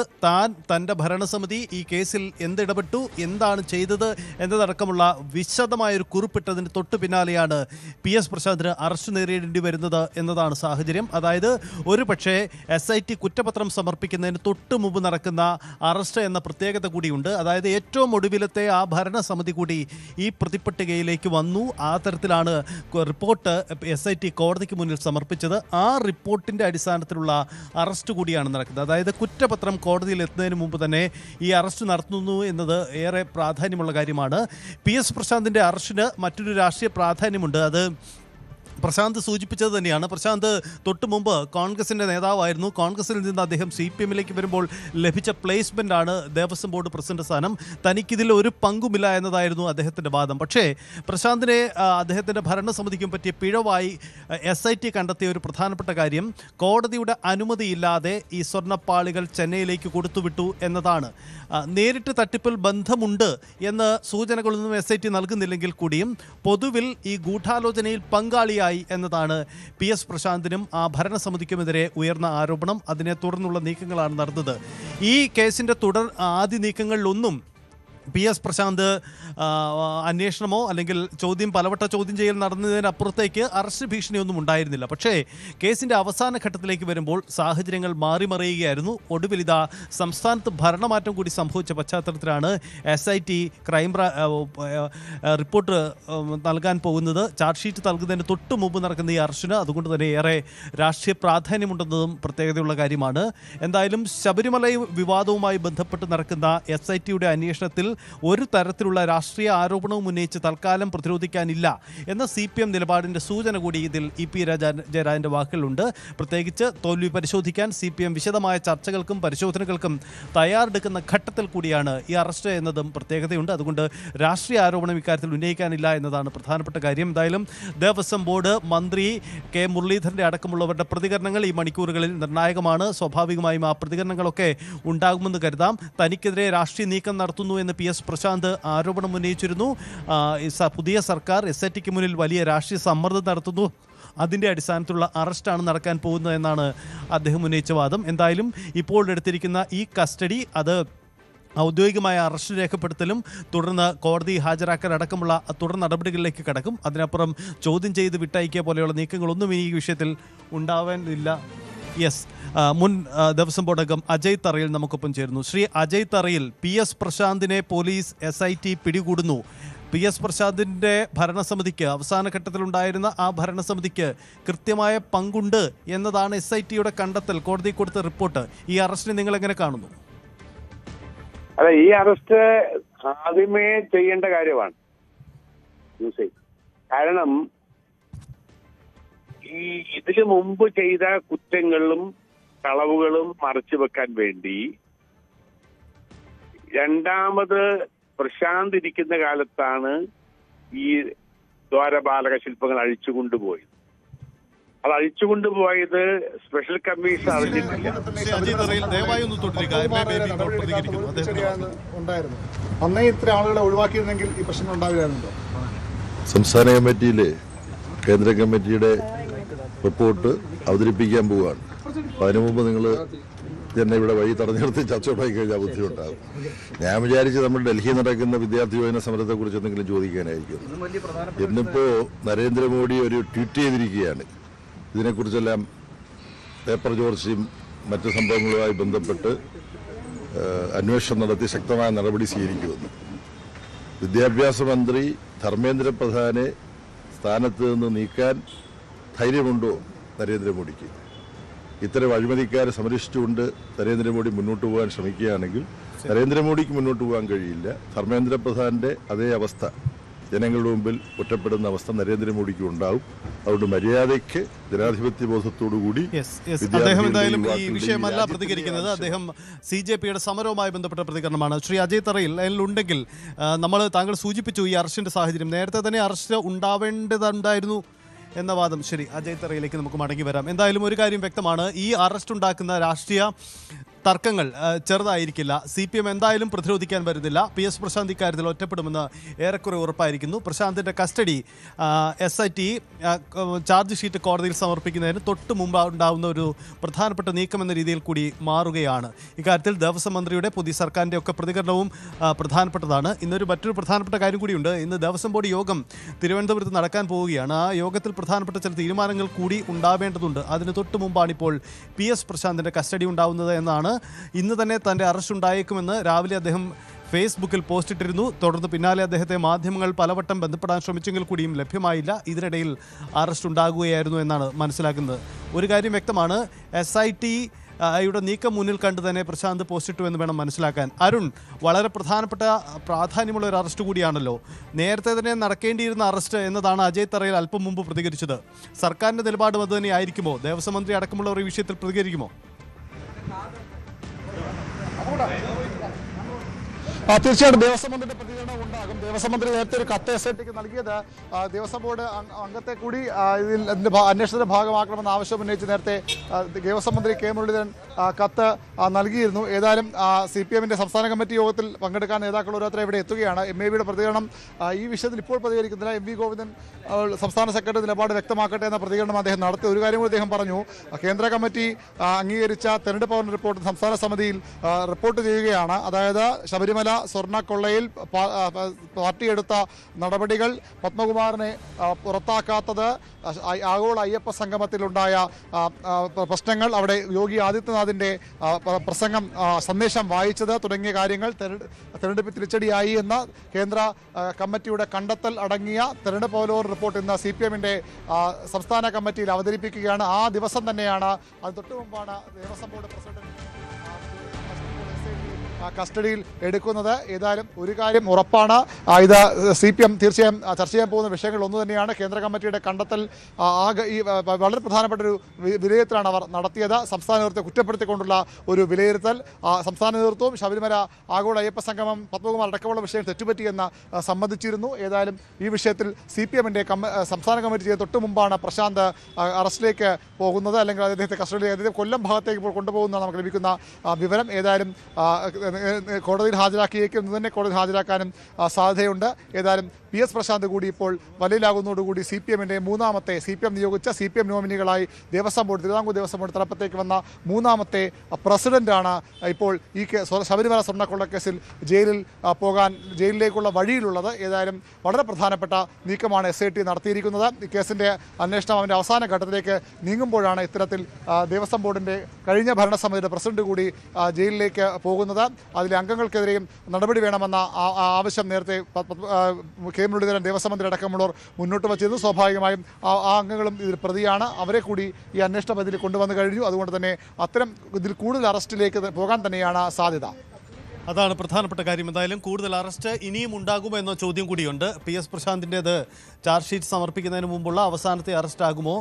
തൻ്റെ ഭരണസമിതി ഈ കേസിൽ എന്തിടപെട്ടു, എന്താണ് ചെയ്തത് എന്നതടക്കമുള്ള വിശദമായൊരു കുറിപ്പിട്ടതിന് തൊട്ടു പിന്നാലെയാണ് PS പ്രശാന്തിന് അറസ്റ്റ് നേരിടേണ്ടി വരുന്നത് എന്നതാണ് സാഹചര്യം. അതായത് ഒരു പക്ഷേ SIT കുറ്റപത്രം സമർപ്പിക്കുന്നതിന് തൊട്ട് മുമ്പ് നടക്കുന്ന അറസ്റ്റ് എന്ന പ്രത്യേകത കൂടിയുണ്ട്. അതായത് ഏറ്റവും ഒടുവിലത്തെ ആ ഭരണസമിതി കൂടി ഈ പ്രതിപ്പട്ടികയിലേക്ക് വന്നു. ആ തരത്തിലാണ് റിപ്പോർട്ട് SIT കോടതിക്ക് മുന്നിൽ സമർപ്പിച്ചത്. ആ റിപ്പോർട്ടിൻ്റെ അടിസ്ഥാനത്തിലുള്ള അറസ്റ്റ് കൂടിയാണ് നടക്കുന്നത്. അതായത് കുറ്റപത്രം കോടതിയിൽ എത്തുന്നതിന് മുമ്പ് തന്നെ ഈ അറസ്റ്റ് നടത്തുന്നു എന്നത് ഏറെ പ്രാധാന്യമുള്ള കാര്യമാണ്. PS പ്രശാന്തിൻ്റെ അറസ്റ്റിന് മറ്റൊരു രാഷ്ട്രീയ പ്രാധാന്യമുണ്ട്. അത് പ്രശാന്ത് സൂചിപ്പിച്ചത് തന്നെയാണ്. പ്രശാന്ത് തൊട്ട് മുമ്പ് കോൺഗ്രസിൻ്റെ നേതാവായിരുന്നു. കോൺഗ്രസിൽ നിന്ന് അദ്ദേഹം CPMലേക്ക് വരുമ്പോൾ ലഭിച്ച പ്ലേസ്മെൻ്റാണ് ദേവസ്വം ബോർഡ് പ്രസിഡന്റ് സ്ഥാനം. തനിക്കിതിൽ ഒരു പങ്കുമില്ല എന്നതായിരുന്നു അദ്ദേഹത്തിൻ്റെ വാദം. പക്ഷേ പ്രശാന്തിനെ അദ്ദേഹത്തിൻ്റെ ഭരണസമിതിക്കും പറ്റിയ പിഴവായി SIT കണ്ടെത്തിയ ഒരു പ്രധാനപ്പെട്ട കാര്യം കോടതിയുടെ അനുമതിയില്ലാതെ ഈ സ്വർണ്ണപ്പാളികൾ ചെന്നൈയിലേക്ക് കൊടുത്തുവിട്ടു എന്നതാണ്. നേരിട്ട് തട്ടിപ്പിൽ ബന്ധമുണ്ട് എന്ന് സൂചനകളൊന്നും SIT നൽകുന്നില്ലെങ്കിൽ കൂടിയും പൊതുവിൽ ഈ ഗൂഢാലോചനയിൽ പങ്കാളിയായി എന്നതാണ് PS പ്രശാന്തിനും ആ ഭരണസമിതിക്കുമെതിരെ ഉയർന്ന ആരോപണം. അതിനെ തുടർന്നുള്ള നീക്കങ്ങളാണ് നടന്നത്. ഈ കേസിൻ്റെ ആദ്യ നീക്കങ്ങളിലൊന്നും PS പ്രശാന്ത് അന്വേഷണമോ അല്ലെങ്കിൽ പലവട്ട ചോദ്യം ചെയ്യൽ നടന്നതിനപ്പുറത്തേക്ക് അറസ്റ്റ് ഭീഷണിയൊന്നും ഉണ്ടായിരുന്നില്ല. പക്ഷേ കേസിൻ്റെ അവസാന ഘട്ടത്തിലേക്ക് വരുമ്പോൾ സാഹചര്യങ്ങൾ മാറിമറിയുകയായിരുന്നു. ഒടുവിൽ ഇതാ സംസ്ഥാനത്ത് ഭരണമാറ്റം കൂടി സംഭവിച്ച പശ്ചാത്തലത്തിലാണ് SIT റിപ്പോർട്ട് നൽകാൻ പോകുന്നത്. ചാർജ് ഷീറ്റ് നൽകുന്നതിന് തൊട്ട് മുമ്പ് നടക്കുന്ന ഈ അറസ്റ്റിന് അതുകൊണ്ട് തന്നെ ഏറെ രാഷ്ട്രീയ പ്രാധാന്യമുണ്ടെന്നതും പ്രത്യേകതയുള്ള കാര്യമാണ്. എന്തായാലും ശബരിമല വിവാദവുമായി ബന്ധപ്പെട്ട് നടക്കുന്ന SITയുടെ അന്വേഷണത്തിൽ ഒരു തരത്തിലുള്ള രാഷ്ട്രീയ ആരോപണവും ഉന്നയിച്ച് തൽക്കാലം പ്രതിരോധിക്കാനില്ല എന്ന CPM നിലപാടിൻ്റെ സൂചന കൂടി ഇതിൽ EP ജയരാജൻ്റെ വാക്കുകളുണ്ട്. പ്രത്യേകിച്ച് തോൽവി പരിശോധിക്കാൻ CPM വിശദമായ ചർച്ചകൾക്കും പരിശോധനകൾക്കും തയ്യാറെടുക്കുന്ന ഘട്ടത്തിൽ കൂടിയാണ് ഈ അറസ്റ്റ് എന്നതും പ്രത്യേകതയുണ്ട്. അതുകൊണ്ട് രാഷ്ട്രീയ ആരോപണം ഇക്കാര്യത്തിൽ ഉന്നയിക്കാനില്ല എന്നതാണ് പ്രധാനപ്പെട്ട കാര്യം. എന്തായാലും ദേവസ്വം ബോർഡ് മന്ത്രി K മുരളീധരൻ്റെ അടക്കമുള്ളവരുടെ പ്രതികരണങ്ങൾ ഈ മണിക്കൂറുകളിൽ നിർണായകമാണ്. സ്വാഭാവികമായും ആ പ്രതികരണങ്ങളൊക്കെ ഉണ്ടാകുമെന്ന് കരുതാം. തനിക്കെതിരെ രാഷ്ട്രീയ നീക്കം നടത്തുന്നു എന്ന് PS പ്രശാന്ത് ആരോപണം ഉന്നയിച്ചിരുന്നു. പുതിയ സർക്കാർ SITക്ക് മുന്നിൽ വലിയ രാഷ്ട്രീയ സമ്മർദ്ദം നടത്തുന്നു. അതിൻ്റെ അടിസ്ഥാനത്തിലുള്ള അറസ്റ്റാണ് നടക്കാൻ പോകുന്നത് എന്നാണ് അദ്ദേഹം ഉന്നയിച്ച വാദം. എന്തായാലും ഇപ്പോൾ എടുത്തിരിക്കുന്ന ഈ കസ്റ്റഡി അത് ഔദ്യോഗികമായ അറസ്റ്റ് രേഖപ്പെടുത്തലും തുടർന്ന് കോടതി ഹാജരാക്കൽ അടക്കമുള്ള തുടർ നടപടികളിലേക്ക് കടക്കും. അതിനപ്പുറം ചോദ്യം ചെയ്ത് വിട്ടയക്കുക പോലെയുള്ള നീക്കങ്ങളൊന്നും ഈ വിഷയത്തിൽ ഉണ്ടാവാനില്ല. യെസ്, മുൻ ദേവസ്വം ബോർഡ് അംഗം അജയ് തറയിൽ നമുക്കൊപ്പം ചേരുന്നു. ശ്രീ അജയ് തറയിൽ, PS പ്രശാന്തിനെ പോലീസ് SIT പിടികൂടുന്നു. PS പ്രശാന്തിൻ്റെ ഭരണസമിതിക്ക് അവസാന ഘട്ടത്തിലുണ്ടായിരുന്ന ആ ഭരണസമിതിക്ക് കൃത്യമായ പങ്കുണ്ട് എന്നതാണ് SITയുടെ കണ്ടെത്തൽ, കോടതി കൊടുത്ത റിപ്പോർട്ട്. ഈ അറസ്റ്റിനെ നിങ്ങൾ എങ്ങനെ കാണുന്നു? അല്ല, ഈ അറസ്റ്റ് ആദ്യമേ ചെയ്യേണ്ട കാര്യമാണ്. കാരണം ഈ ഇതിനു മുമ്പ് ചെയ്ത കുറ്റങ്ങളും കളവുകളും മറച്ചു വെക്കാൻ വേണ്ടി രണ്ടാമത് പ്രശാന്ത് ഇരിക്കുന്ന കാലത്താണ് ഈ ദ്വാരപാലക ശില്പങ്ങൾ അഴിച്ചുകൊണ്ടുപോയത്. അത് അഴിച്ചുകൊണ്ടുപോയത് സ്പെഷ്യൽ കമ്മീഷൻ അറിഞ്ഞിട്ടില്ല. അന്നേ ഇത്ര ആളുകളെ ഒഴിവാക്കിയിരുന്നെങ്കിൽ ഈ പ്രശ്നം ഉണ്ടാവില്ലായിരുന്നല്ലോ. സംസ്ഥാന കമ്മിറ്റിയില് കേന്ദ്ര കമ്മിറ്റിയുടെ റിപ്പോർട്ട് അവതരിപ്പിക്കാൻ പോവുകയാണ്. അപ്പോൾ അതിനു മുമ്പ് നിങ്ങൾ എന്നെ ഇവിടെ വഴി തടഞ്ഞു നിർത്തി ചർച്ച ഉണ്ടാക്കി കഴിഞ്ഞാൽ ബുദ്ധിമുട്ടാകും. ഞാൻ വിചാരിച്ച് നമ്മൾ ഡൽഹിയിൽ നടക്കുന്ന വിദ്യാർത്ഥി യുവജന സമരത്തെക്കുറിച്ച് എന്തെങ്കിലും ചോദിക്കാനായിരിക്കും. ഇന്നിപ്പോൾ നരേന്ദ്രമോദി ഒരു ട്വീറ്റ് ചെയ്തിരിക്കുകയാണ്. ഇതിനെക്കുറിച്ചെല്ലാം പേപ്പർ ചോർച്ചയും മറ്റ് സംഭവങ്ങളുമായി ബന്ധപ്പെട്ട് അന്വേഷണം നടത്തി ശക്തമായ നടപടി സ്വീകരിക്കുമെന്ന്. വിദ്യാഭ്യാസ മന്ത്രി ധർമ്മേന്ദ്ര പ്രധാനെ സ്ഥാനത്ത് നിന്ന് നീക്കാൻ ധൈര്യമുണ്ടോ നരേന്ദ്രമോദിക്ക്? ഇത്തരം അഴിമതിക്കാരെ സംരക്ഷിച്ചുകൊണ്ട് നരേന്ദ്രമോദി മുന്നോട്ട് പോകാൻ ശ്രമിക്കുകയാണെങ്കിൽ നരേന്ദ്രമോദിക്ക് മുന്നോട്ട് പോകാൻ കഴിയില്ല. ധർമ്മേന്ദ്ര പ്രധാന്റെ അതേ അവസ്ഥ, ജനങ്ങളുടെ മുമ്പിൽ ഒറ്റപ്പെടുന്ന അവസ്ഥ നരേന്ദ്രമോദിക്ക് ഉണ്ടാവും. അതുകൊണ്ട് മര്യാദയ്ക്ക് ജനാധിപത്യ ബോധത്തോടുകൂടി അദ്ദേഹം എന്തായാലും ഈ വിഷയമല്ല പ്രതികരിക്കുന്നത്. അദ്ദേഹം CJPയുടെ സമരവുമായി ബന്ധപ്പെട്ട പ്രതികരണമാണ്. ശ്രീ അജയ് തറയിൽ അതിലുണ്ടെങ്കിൽ താങ്കൾ സൂചിപ്പിച്ചു ഈ അറസ്റ്റിന്റെ സാഹചര്യം നേരത്തെ തന്നെ അറസ്റ്റ് ഉണ്ടാവേണ്ടതുണ്ടായിരുന്നു എന്ന വാദം. ശരി, അജയ് തറയിലേക്ക് നമുക്ക് മടങ്ങി വരാം. എന്തായാലും ഒരു കാര്യം വ്യക്തമാണ്, ഈ അറസ്റ്റ് ഉണ്ടാക്കുന്ന രാഷ്ട്രീയ തർക്കങ്ങൾ ചെറുതായിരിക്കില്ല. CPM എന്തായാലും പ്രതിരോധിക്കാൻ വരുന്നില്ല. PS പ്രശാന്ത് ഇക്കാര്യത്തിൽ ഒറ്റപ്പെടുമെന്ന് ഏറെക്കുറെ ഉറപ്പായിരിക്കുന്നു. പ്രശാന്തിൻ്റെ കസ്റ്റഡി SIT ചാർജ് ഷീറ്റ് കോടതിയിൽ സമർപ്പിക്കുന്നതിന് തൊട്ട് മുമ്പ് ഉണ്ടാകുന്ന ഒരു പ്രധാനപ്പെട്ട നീക്കം എന്ന രീതിയിൽ കൂടി മാറുകയാണ്. ഇക്കാര്യത്തിൽ ദേവസ്വം മന്ത്രിയുടെ പുതിയ സർക്കാരിൻ്റെ ഒക്കെ പ്രതികരണവും പ്രധാനപ്പെട്ടതാണ്. മറ്റൊരു പ്രധാനപ്പെട്ട കാര്യം കൂടിയുണ്ട്. ഇന്ന് ദേവസ്വം ബോർഡ് യോഗം തിരുവനന്തപുരത്ത് നടക്കാൻ പോവുകയാണ്. ആ യോഗത്തിൽ പ്രധാനപ്പെട്ട ചില തീരുമാനങ്ങൾ കൂടി ഉണ്ടാവേണ്ടതുണ്ട്. അതിന് തൊട്ട് മുമ്പാണ് ഇപ്പോൾ PS പ്രശാന്തിൻ്റെ കസ്റ്റഡി ഉണ്ടാവുന്നത് എന്നാണ്. ഇന്ന് തന്നെ തൻ്റെ അറസ്റ്റ് ഉണ്ടായേക്കുമെന്ന് രാവിലെ അദ്ദേഹം ഫേസ്ബുക്കിൽ പോസ്റ്റ് ഇട്ടിരുന്നു. തുടർന്ന് പിന്നാലെ അദ്ദേഹത്തെ മാധ്യമങ്ങൾ പലവട്ടം ബന്ധപ്പെടാൻ ശ്രമിച്ചെങ്കിൽ കൂടിയും ലഭ്യമായില്ല. ഇതിനിടയിൽ അറസ്റ്റ് ഉണ്ടാകുകയായിരുന്നു എന്നാണ് മനസ്സിലാക്കുന്നത്. ഒരു കാര്യം വ്യക്തമാണ്, SIT യുടെ നീക്കം മുന്നിൽ കണ്ടു തന്നെ പ്രശാന്ത് പോസ്റ്റിട്ടു എന്ന് വേണം മനസ്സിലാക്കാൻ. അരുൺ, വളരെ പ്രാധാന്യമുള്ള ഒരു അറസ്റ്റ് കൂടിയാണല്ലോ. നേരത്തെ തന്നെ നടക്കേണ്ടിയിരുന്ന അറസ്റ്റ് എന്നതാണ് അജയ് തറയിൽ അല്പം മുമ്പ് പ്രതികരിച്ചത്. സർക്കാരിൻ്റെ നിലപാടും അത് തന്നെ ആയിരിക്കുമോ? ദേവസ്വം മന്ത്രി അടക്കമുള്ളവർ ഈ വിഷയത്തിൽ പ്രതികരിക്കുമോ? തീർച്ചയായിട്ടും ദേവസ്വം മന്ത്രിയുടെ പ്രതികരണം ഉണ്ടാകും. ദേവസ്വം മന്ത്രി നേരത്തെ ഒരു കത്ത് SITക്ക് നൽകിയത് ദേവസ്വം ബോർഡ് അംഗത്തെ കൂടി ഇതിന്റെ അന്വേഷണത്തിന്റെ ഭാഗമാക്കണമെന്ന് ആവശ്യം ഉന്നയിച്ച് നേരത്തെ ദേവസ്വം മന്ത്രി K മുരളീധരൻ കത്ത് നൽകിയിരുന്നു. ഏതായാലും CPMന്റെ സംസ്ഥാന കമ്മിറ്റി യോഗത്തിൽ പങ്കെടുക്കാൻ നേതാക്കൾ ഓരോരുത്തരെ ഇവിടെ എത്തുകയാണ്. MAVയുടെ പ്രതികരണം ഈ വിഷയത്തിൽ ഇപ്പോൾ പ്രതികരിക്കുന്നില്ല. MV ഗോവിന്ദൻ സംസ്ഥാന സെക്രട്ടറി നിലപാട് വ്യക്തമാക്കട്ടെ എന്ന പ്രതികരണം അദ്ദേഹം നടത്തി. ഒരു കാര്യം കൂടി അദ്ദേഹം പറഞ്ഞു, കേന്ദ്ര കമ്മിറ്റി അംഗീകരിച്ച തെരഞ്ഞെടുപ്പ് റിപ്പോർട്ട് സംസ്ഥാന സമിതിയിൽ റിപ്പോർട്ട് ചെയ്യുകയാണ്. അതായത് ശബരിമല സ്വർണ്ണക്കൊള്ളയിൽ പാർട്ടിയെടുത്ത നടപടികൾ, പത്മകുമാറിനെ പുറത്താക്കാത്തത്, ആഗോള അയ്യപ്പ സംഗമത്തിലുണ്ടായ പ്രശ്നങ്ങൾ, അവിടെ യോഗി ആദിത്യനാഥിൻ്റെ പ്രസംഗം സന്ദേശം വായിച്ചത് തുടങ്ങിയ കാര്യങ്ങൾ തെരഞ്ഞെടുപ്പ് തിരിച്ചടിയായി എന്ന കേന്ദ്ര കമ്മിറ്റിയുടെ കണ്ടെത്തൽ അടങ്ങിയ തെരഞ്ഞെടുപ്പ് അവലോകന റിപ്പോർട്ട് ഇന്ന് CPMന്റെ സംസ്ഥാന കമ്മിറ്റിയിൽ അവതരിപ്പിക്കുകയാണ്. ആ ദിവസം തന്നെയാണ്, അത് തൊട്ടു മുമ്പാണ് ദേവസ്വം ബോർഡ് പ്രസിഡന്റ് കസ്റ്റഡിയിൽ എടുക്കുന്നത്. ഏതായാലും ഒരു കാര്യം ഉറപ്പാണ്, ഇത് CPM തീർച്ചയായും ചർച്ച ചെയ്യാൻ പോകുന്ന വിഷയങ്ങൾ ഒന്ന് തന്നെയാണ്. കേന്ദ്ര കമ്മിറ്റിയുടെ കണ്ടെത്തൽ ഈ വളരെ പ്രധാനപ്പെട്ട ഒരു വിലയിരുത്തലാണ് അവർ നടത്തിയത്. സംസ്ഥാന നേതൃത്വത്തെ കുറ്റപ്പെടുത്തിക്കൊണ്ടുള്ള ഒരു വിലയിരുത്തൽ. സംസ്ഥാന നേതൃത്വവും ശബരിമല ആഗോള അയ്യപ്പ സംഗമം, പത്മകുമാർ അടക്കമുള്ള വിഷയം തെറ്റുപറ്റിയെന്ന് സമ്മതിച്ചിരുന്നു. ഏതായാലും ഈ വിഷയത്തിൽ CPMന്റെ സംസ്ഥാന കമ്മിറ്റി തൊട്ട് മുമ്പാണ് പ്രശാന്ത് അറസ്റ്റിലേക്ക് പോകുന്നത്, അല്ലെങ്കിൽ അദ്ദേഹത്തെ കസ്റ്റഡിയിലേക്ക് കൊല്ലം ഭാഗത്തേക്ക് ഇപ്പോൾ കൊണ്ടുപോകുന്നതാണ് നമുക്ക് ലഭിക്കുന്ന വിവരം. ഏതായാലും കോടതിയിൽ ഹാജരാക്കിയേക്കും ഇന്ന് തന്നെ കോടതിയിൽ ഹാജരാക്കാനും സാധ്യതയുണ്ട്. ഏതായാലും PS പ്രശാന്ത് കൂടി ഇപ്പോൾ വലയിലാകുന്നതോടുകൂടി CPMന്റെ മൂന്നാമത്തെ CPM നിയോഗിച്ച CPM നോമിനികളായി തിരുവിതാംകൂർ ദേവസ്വം ബോർഡ് തലപ്പത്തേക്ക് വന്ന മൂന്നാമത്തെ പ്രസിഡന്റാണ് ഇപ്പോൾ ഈ ശബരിമല സ്വർണ്ണക്കൊള്ളക്കേസിൽ ജയിലിലേക്കുള്ള വഴിയിലുള്ളത്. ഏതായാലും വളരെ പ്രധാനപ്പെട്ട നീക്കമാണ് SIT നടത്തിയിരിക്കുന്നത്. ഈ കേസിന്റെ അന്വേഷണം അവൻ്റെ അവസാന ഘട്ടത്തിലേക്ക് നീങ്ങുമ്പോഴാണ് ഇത്തരത്തിൽ ദേവസ്വം ബോർഡിന്റെ കഴിഞ്ഞ ഭരണസമിതിയുടെ പ്രസിഡന്റ് കൂടി ജയിലിലേക്ക് പോകുന്നത്. അതിലെ അംഗങ്ങൾക്കെതിരെയും നടപടി വേണമെന്ന ആവശ്യം നേരത്തെ K മുരളീധരൻ ദേവസ്വം മന്ത്രി അടക്കമുള്ളവർ മുന്നോട്ട് വച്ചിരുന്നു. സ്വാഭാവികമായും ആ അംഗങ്ങളും ഇതിൽ പ്രതിയാണ്. അവരെ കൂടി ഈ അന്വേഷണ പരിധിയിൽ കൊണ്ടുവന്നു കഴിഞ്ഞു. അതുകൊണ്ട് തന്നെ അത്തരം ഇതിൽ കൂടുതൽ അറസ്റ്റിലേക്ക് പോകാൻ തന്നെയാണ് സാധ്യത. അതാണ് പ്രധാനപ്പെട്ട കാര്യം. എന്തായാലും കൂടുതൽ അറസ്റ്റ് ഇനിയും ഉണ്ടാകുമോ എന്ന ചോദ്യം കൂടിയുണ്ട്. PS പ്രശാന്തിൻ്റേത് ചാർജ് ഷീറ്റ് സമർപ്പിക്കുന്നതിന് മുമ്പുള്ള അവസാനത്തെ അറസ്റ്റ് ആകുമോ?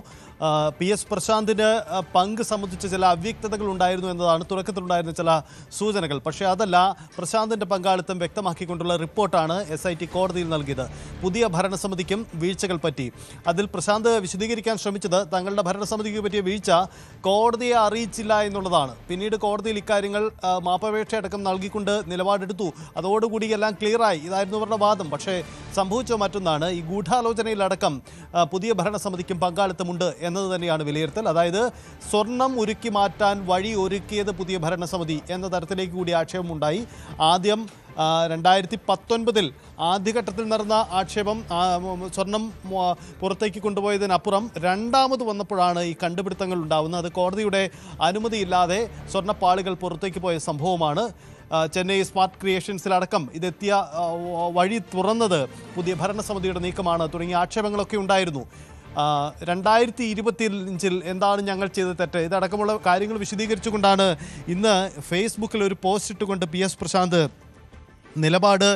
PS പ്രശാന്തിന് പങ്ക് സംബന്ധിച്ച് ചില അവ്യക്തതകൾ ഉണ്ടായിരുന്നു എന്നതാണ് തുടക്കത്തിലുണ്ടായിരുന്ന ചില സൂചനകൾ. പക്ഷേ അതല്ല, പ്രശാന്തിൻ്റെ പങ്കാളിത്തം വ്യക്തമാക്കിക്കൊണ്ടുള്ള റിപ്പോർട്ടാണ് SIT കോടതിയിൽ നൽകിയത്. പുതിയ ഭരണസമിതിക്കും വീഴ്ചകൾ പറ്റി. അതിൽ പ്രശാന്ത് വിശദീകരിക്കാൻ ശ്രമിച്ചത് തങ്ങളുടെ ഭരണസമിതിക്ക് പറ്റിയ വീഴ്ച കോടതിയെ അറിയിച്ചില്ല എന്നുള്ളതാണ്. പിന്നീട് കോടതിയിൽ ഇക്കാര്യങ്ങൾ മാപ്പപേക്ഷ അടക്കം നൽകിക്കൊണ്ട് നിലപാടെടുത്തു. അതോടുകൂടി എല്ലാം ക്ലിയറായി, ഇതായിരുന്നു അവരുടെ വാദം. പക്ഷേ സംഭവിച്ച മറ്റൊന്നാണ്. ഈ ഗൂഢാലോചനയിലടക്കം പുതിയ ഭരണസമിതിക്കും പങ്കാളിത്തമുണ്ട് എന്നത് തന്നെയാണ് വിലയിരുത്തൽ. അതായത് സ്വർണം ഉരുക്കി മാറ്റാൻ വഴി ഒരുക്കിയത് പുതിയ ഭരണസമിതി എന്ന തരത്തിലേക്ക് കൂടി ആക്ഷേപമുണ്ടായി. ആദ്യം 2019 ആദ്യഘട്ടത്തിൽ നടന്ന ആക്ഷേപം സ്വർണം പുറത്തേക്ക് കൊണ്ടുപോയതിനപ്പുറം രണ്ടാമത് വന്നപ്പോഴാണ് ഈ കണ്ടുപിടുത്തങ്ങൾ ഉണ്ടാവുന്നത്. അത് കോടതിയുടെ അനുമതിയില്ലാതെ സ്വർണ്ണപ്പാളികൾ പുറത്തേക്ക് പോയ സംഭവമാണ്. ചെന്നൈ സ്മാർട്ട് ക്രിയേഷൻസിലടക്കം ഇതെത്തിയ വഴി തുറന്നത് പുതിയ ഭരണസമിതിയുടെ നീക്കമാണ് തുടങ്ങിയ ആക്ഷേപങ്ങളൊക്കെ ഉണ്ടായിരുന്നു. 2025 എന്താണ് ഞങ്ങൾ ചെയ്ത തെറ്റ്, ഇതടക്കമുള്ള കാര്യങ്ങൾ വിശദീകരിച്ചുകൊണ്ടാണ് ഇന്ന് ഫേസ്ബുക്കിൽ ഒരു പോസ്റ്റ് ഇട്ടുകൊണ്ട് PS പ്രശാന്ത് നിലപാട്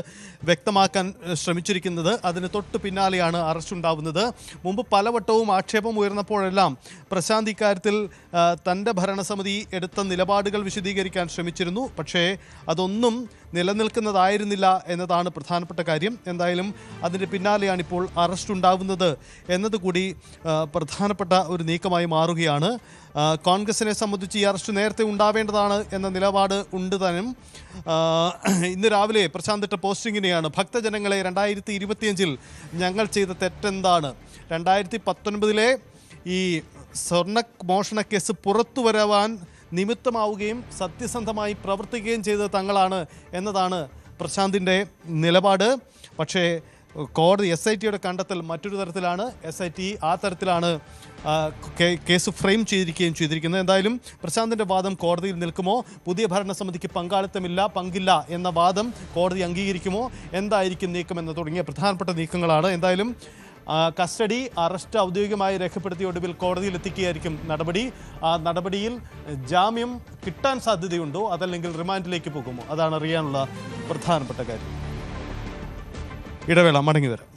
വ്യക്തമാക്കാൻ ശ്രമിച്ചിരിക്കുന്നത്. അതിന് തൊട്ട് പിന്നാലെയാണ് അറസ്റ്റ് ഉണ്ടാവുന്നത്. മുമ്പ് പലവട്ടവും ആക്ഷേപം ഉയർന്നപ്പോഴെല്ലാം പ്രശാന്ത് ഇക്കാര്യത്തിൽ തൻ്റെ ഭരണസമിതി എടുത്ത നിലപാടുകൾ വിശദീകരിക്കാൻ ശ്രമിച്ചിരുന്നു. പക്ഷേ അതൊന്നും നിലനിൽക്കുന്നതായിരുന്നില്ല എന്നതാണ് പ്രധാനപ്പെട്ട കാര്യം. എന്തായാലും അതിൻ്റെ പിന്നാലെയാണ് ഇപ്പോൾ അറസ്റ്റ് ഉണ്ടാവുന്നത് എന്നതുകൂടി പ്രധാനപ്പെട്ട ഒരു നീക്കമായി മാറുകയാണ്. കോൺഗ്രസിനെ സംബന്ധിച്ച് ഈ അറസ്റ്റ് നേരത്തെ ഉണ്ടാവേണ്ടതാണ് എന്ന നിലപാട് ഉണ്ട് താനും. ഇന്ന് രാവിലെ പ്രശാന്ത് ഇട്ട പോസ്റ്റിങ്ങിനെയാണ്: ഭക്തജനങ്ങളെ, 2025 ഞങ്ങൾ ചെയ്ത തെറ്റെന്താണ്? 2019 ഈ സ്വർണ്ണ മോഷണ കേസ് പുറത്തു വരാൻ നിമിത്തമാവുകയും സത്യസന്ധമായി പ്രവർത്തിക്കുകയും ചെയ്തത് തങ്ങളാണ് എന്നതാണ് പ്രശാന്തിൻ്റെ നിലപാട്. പക്ഷേ കോടതി SITയുടെ കണ്ടെത്തൽ മറ്റൊരു തരത്തിലാണ്. SIT ആ തരത്തിലാണ് കേസ് ഫ്രെയിം ചെയ്തിരിക്കുന്നത്. എന്തായാലും പ്രശാന്തിൻ്റെ വാദം കോടതിയിൽ നിൽക്കുമോ? പുതിയ ഭരണസമിതിക്ക് പങ്കില്ല എന്ന വാദം കോടതി അംഗീകരിക്കുമോ? എന്തായിരിക്കും നീക്കമെന്ന് തുടങ്ങിയ പ്രധാനപ്പെട്ട നീക്കങ്ങളാണ്. എന്തായാലും കസ്റ്റഡി, അറസ്റ്റ് ഔദ്യോഗികമായി രേഖപ്പെടുത്തിയ ഒടുവിൽ കോടതിയിൽ എത്തിക്കുകയായിരിക്കും നടപടി. ആ നടപടിയിൽ ജാമ്യം കിട്ടാൻ സാധ്യതയുണ്ടോ, അതല്ലെങ്കിൽ റിമാൻഡിലേക്ക് പോകുമോ? അതാണ് അറിയാനുള്ള പ്രധാനപ്പെട്ട കാര്യം. ഇടവേള, മടങ്ങി വരാം.